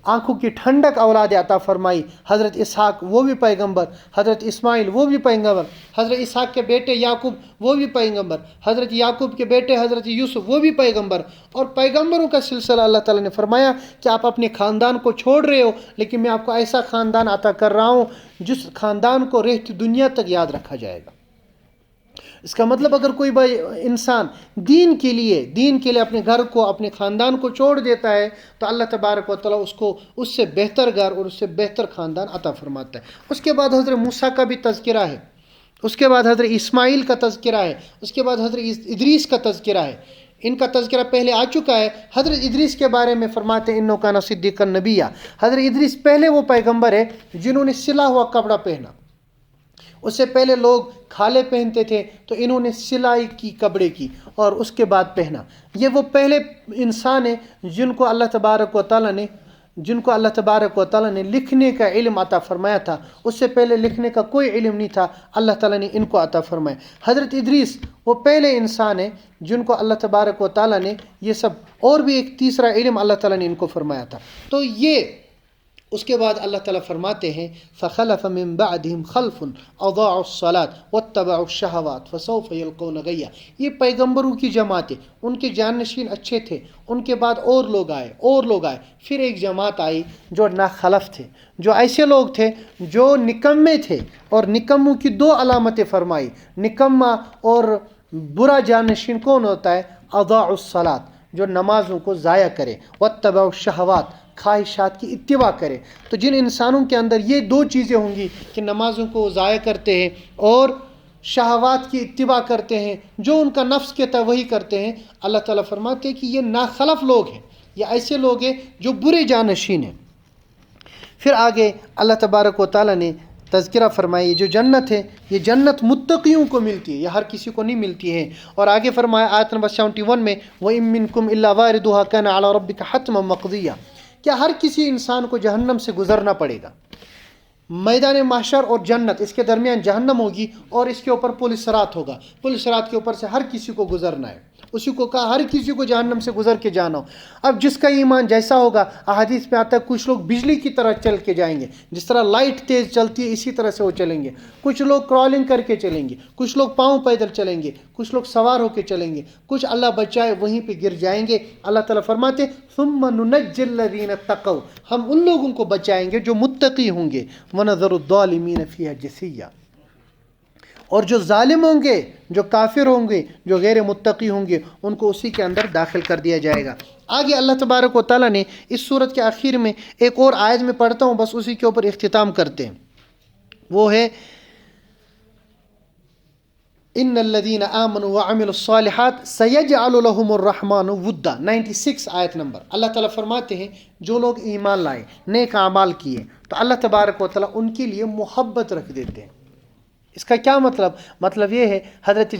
Speaker 1: آنکھوں کی ٹھنڈک اولاد عطا فرمائی. حضرت اسحاق وہ بھی پیغمبر، حضرت اسماعیل وہ بھی پیغمبر، حضرت اسحاق کے بیٹے یعقوب وہ بھی پیغمبر، حضرت یعقوب کے بیٹے حضرت یوسف وہ بھی پیغمبر. اور پیغمبروں کا سلسلہ اللہ تعالیٰ نے فرمایا کہ آپ اپنے خاندان کو چھوڑ رہے ہو، لیکن میں آپ کو ایسا خاندان عطا کر رہا ہوں جس خاندان کو رہتی دنیا تک یاد رکھا جائے گا. اس کا مطلب اگر کوئی انسان دین کے لیے اپنے گھر کو، اپنے خاندان کو چھوڑ دیتا ہے تو اللہ تبارک و تعالیٰ اس کو اس سے بہتر گھر اور اس سے بہتر خاندان عطا فرماتا ہے. اس کے بعد حضرت موسیٰ کا بھی تذکرہ ہے، اس کے بعد حضرت اسماعیل کا تذکرہ ہے، اس کے بعد حضرت ادریس کا تذکرہ ہے. ان کا تذکرہ پہلے آ چکا ہے. حضرت ادریس کے بارے میں فرماتے ہیں انہ کان صدیقا نبیّا. حضرت ادریس پہلے وہ پیغمبر ہے جنہوں نے سلا ہوا کپڑا پہنا. اس سے پہلے لوگ کھالے پہنتے تھے تو انہوں نے سلائی کی کپڑے کی اور اس کے بعد پہنا. یہ وہ پہلے انسان ہیں جن کو اللہ تبارک و تعالیٰ نے لکھنے کا علم عطا فرمایا تھا. اس سے پہلے لکھنے کا کوئی علم نہیں تھا، اللہ تعالیٰ نے ان کو عطا فرمایا. حضرت ادریس وہ پہلے انسان ہیں جن کو اللہ تبارک و تعالیٰ نے یہ سب اور بھی ایک تیسرا علم اللہ تعالیٰ نے ان کو فرمایا تھا. تو یہ اس کے بعد اللہ تعالیٰ فرماتے ہیں فَخَلَفَ مِن بَعْدِهِمْ خَلْفٌ أَضَاعُوا الصَّلَاةَ وَاتَّبَعُوا الشَّهَوَاتِ فَسَوْفَ يَلْقَوْنَ غَيًّا. یہ پیغمبروں کی جماعت ہے، ان کے جانشین اچھے تھے، ان کے بعد اور لوگ آئے. پھر ایک جماعت آئی جو ناخلف تھے، جو ایسے لوگ تھے جو نکمے تھے. اور نکموں کی دو علامتیں فرمائی. نکما اور برا جانشین کون ہوتا ہے؟ اضاعوا الصلاۃ، جو نمازوں کو ضائع کرے، واتبعوا الشہوات، خواہشات کی اتباع کرے. تو جن انسانوں کے اندر یہ دو چیزیں ہوں گی کہ نمازوں کو ضائع کرتے ہیں اور شہوات کی اتباع کرتے ہیں، جو ان کا نفس کہتا ہے وہی کرتے ہیں، اللہ تعالیٰ فرماتے ہیں کہ یہ ناخلف لوگ ہیں، یہ ایسے لوگ ہیں جو برے جانشین ہیں. پھر آگے اللہ تبارک و تعالیٰ نے تذکرہ فرمایا، یہ جو جنت ہے یہ جنت متقیوں کو ملتی ہے، یہ ہر کسی کو نہیں ملتی ہے. اور آگے فرمایا آیت نمبر 71 میں وَإِن مِّنكُمْ إِلَّا وَارِدُهَا كَانَ عَلَىٰ رَبِّكَ حَتْمًا مَّقْضِيًّا. کیا ہر کسی انسان کو جہنم سے گزرنا پڑے گا؟ میدان محشر اور جنت، اس کے درمیان جہنم ہوگی اور اس کے اوپر پل صراط ہوگا. پل صراط کے اوپر سے ہر کسی کو گزرنا ہے. اسی کو کہا ہر کسی کو جہنم سے گزر کے جانا ہو. اب جس کا ایمان جیسا ہوگا، احادیث میں آتا ہے کچھ لوگ بجلی کی طرح چل کے جائیں گے، جس طرح لائٹ تیز چلتی ہے اسی طرح سے وہ چلیں گے. کچھ لوگ کرالنگ کر کے چلیں گے، کچھ لوگ پاؤں پیدل چلیں گے، کچھ لوگ سوار ہو کے چلیں گے، کچھ اللہ بچائے وہیں پہ گر جائیں گے. اللہ تعالیٰ فرماتے ثم ننجی الذین اتقوا، ہم ان لوگوں کو بچائیں گے جو متقی ہوں گے. ونذر الظالمین فیہا جثیا، اور جو ظالم ہوں گے، جو کافر ہوں گے، جو غیر متقی ہوں گے، ان کو اسی کے اندر داخل کر دیا جائے گا. آگے اللہ تبارک و تعالیٰ نے اس صورت کے آخر میں ایک اور آیت میں پڑھتا ہوں، بس اسی کے اوپر اختتام کرتے ہیں. وہ ہے ان الذین آمنوا وعملوا الصالحات سیجعل لهم الرحمن ودا. 96 آیت نمبر. اللہ تعالیٰ فرماتے ہیں جو لوگ ایمان لائے، نیک اعمال کیے، تو اللہ تبارک و تعالیٰ ان کے لیے محبت رکھ دیتے ہیں. اس کا کیا مطلب یہ ہے، حضرت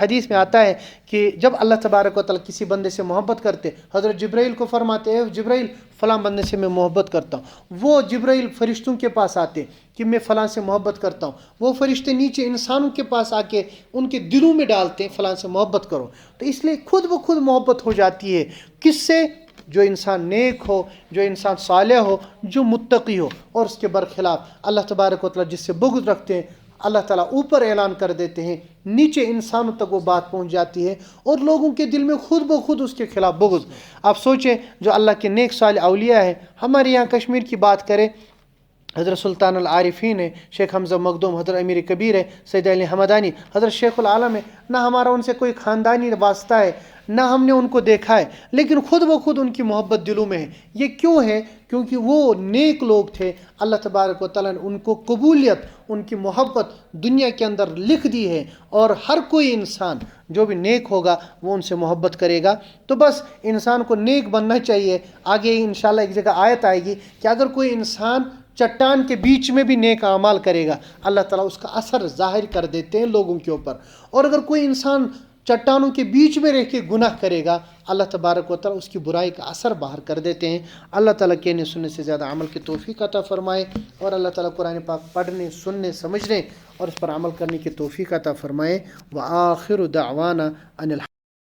Speaker 1: حدیث میں آتا ہے کہ جب اللہ تبارک و تعالیٰ کسی بندے سے محبت کرتے، حضرت جبرائیل کو فرماتے ہیں جبرائیل فلاں بندے سے میں محبت کرتا ہوں. وہ جبرائیل فرشتوں کے پاس آتے کہ میں فلاں سے محبت کرتا ہوں. وہ فرشتے نیچے انسانوں کے پاس آ کے ان کے دلوں میں ڈالتے ہیں فلاں سے محبت کرو. تو اس لیے خود بخود محبت ہو جاتی ہے. کس سے؟ جو انسان نیک ہو، جو انسان صالح ہو، جو متقی ہو. اور اس کے برخلاف اللہ تبارک و تعالیٰ جس سے بغض رکھتے ہیں، اللہ تعالیٰ اوپر اعلان کر دیتے ہیں، نیچے انسانوں تک وہ بات پہنچ جاتی ہے اور لوگوں کے دل میں خود بخود اس کے خلاف بغض. آپ سوچیں جو اللہ کے نیک صالح اولیاء ہیں، ہمارے یہاں کشمیر کی بات کریں، حضرت سلطان العارفین ہے، شیخ حمزہ مخدوم، حضرت امیر کبیر ہے، سید علی حمدانی، حضرت شیخ العالم ہے. نہ ہمارا ان سے کوئی خاندانی واسطہ ہے، نہ ہم نے ان کو دیکھا ہے، لیکن خود بخود ان کی محبت دلوں میں ہے. یہ کیوں ہے؟ کیونکہ وہ نیک لوگ تھے. اللہ تبارک و تعالیٰ نے ان کو قبولیت، ان کی محبت دنیا کے اندر لکھ دی ہے، اور ہر کوئی انسان جو بھی نیک ہوگا وہ ان سے محبت کرے گا. تو بس انسان کو نیک بننا چاہیے. آگے انشاءاللہ ایک جگہ آیت آئے گی کہ اگر کوئی انسان چٹان کے بیچ میں بھی نیک اعمال کرے گا، اللہ تعالیٰ اس کا اثر ظاہر کر دیتے ہیں لوگوں کے اوپر. اور اگر کوئی انسان چٹانوں کے بیچ میں رہ کے گناہ کرے گا، اللہ تبارک و تعالیٰ اس کی برائی کا اثر باہر کر دیتے ہیں. اللہ تعالیٰ کہنے سننے سے زیادہ عمل کی توفیق عطا فرمائے، اور اللہ تعالیٰ قرآن پاک پڑھنے، سننے، سمجھنے اور اس پر عمل کرنے کی توفیق عطا فرمائے. وآخر دعوانا ان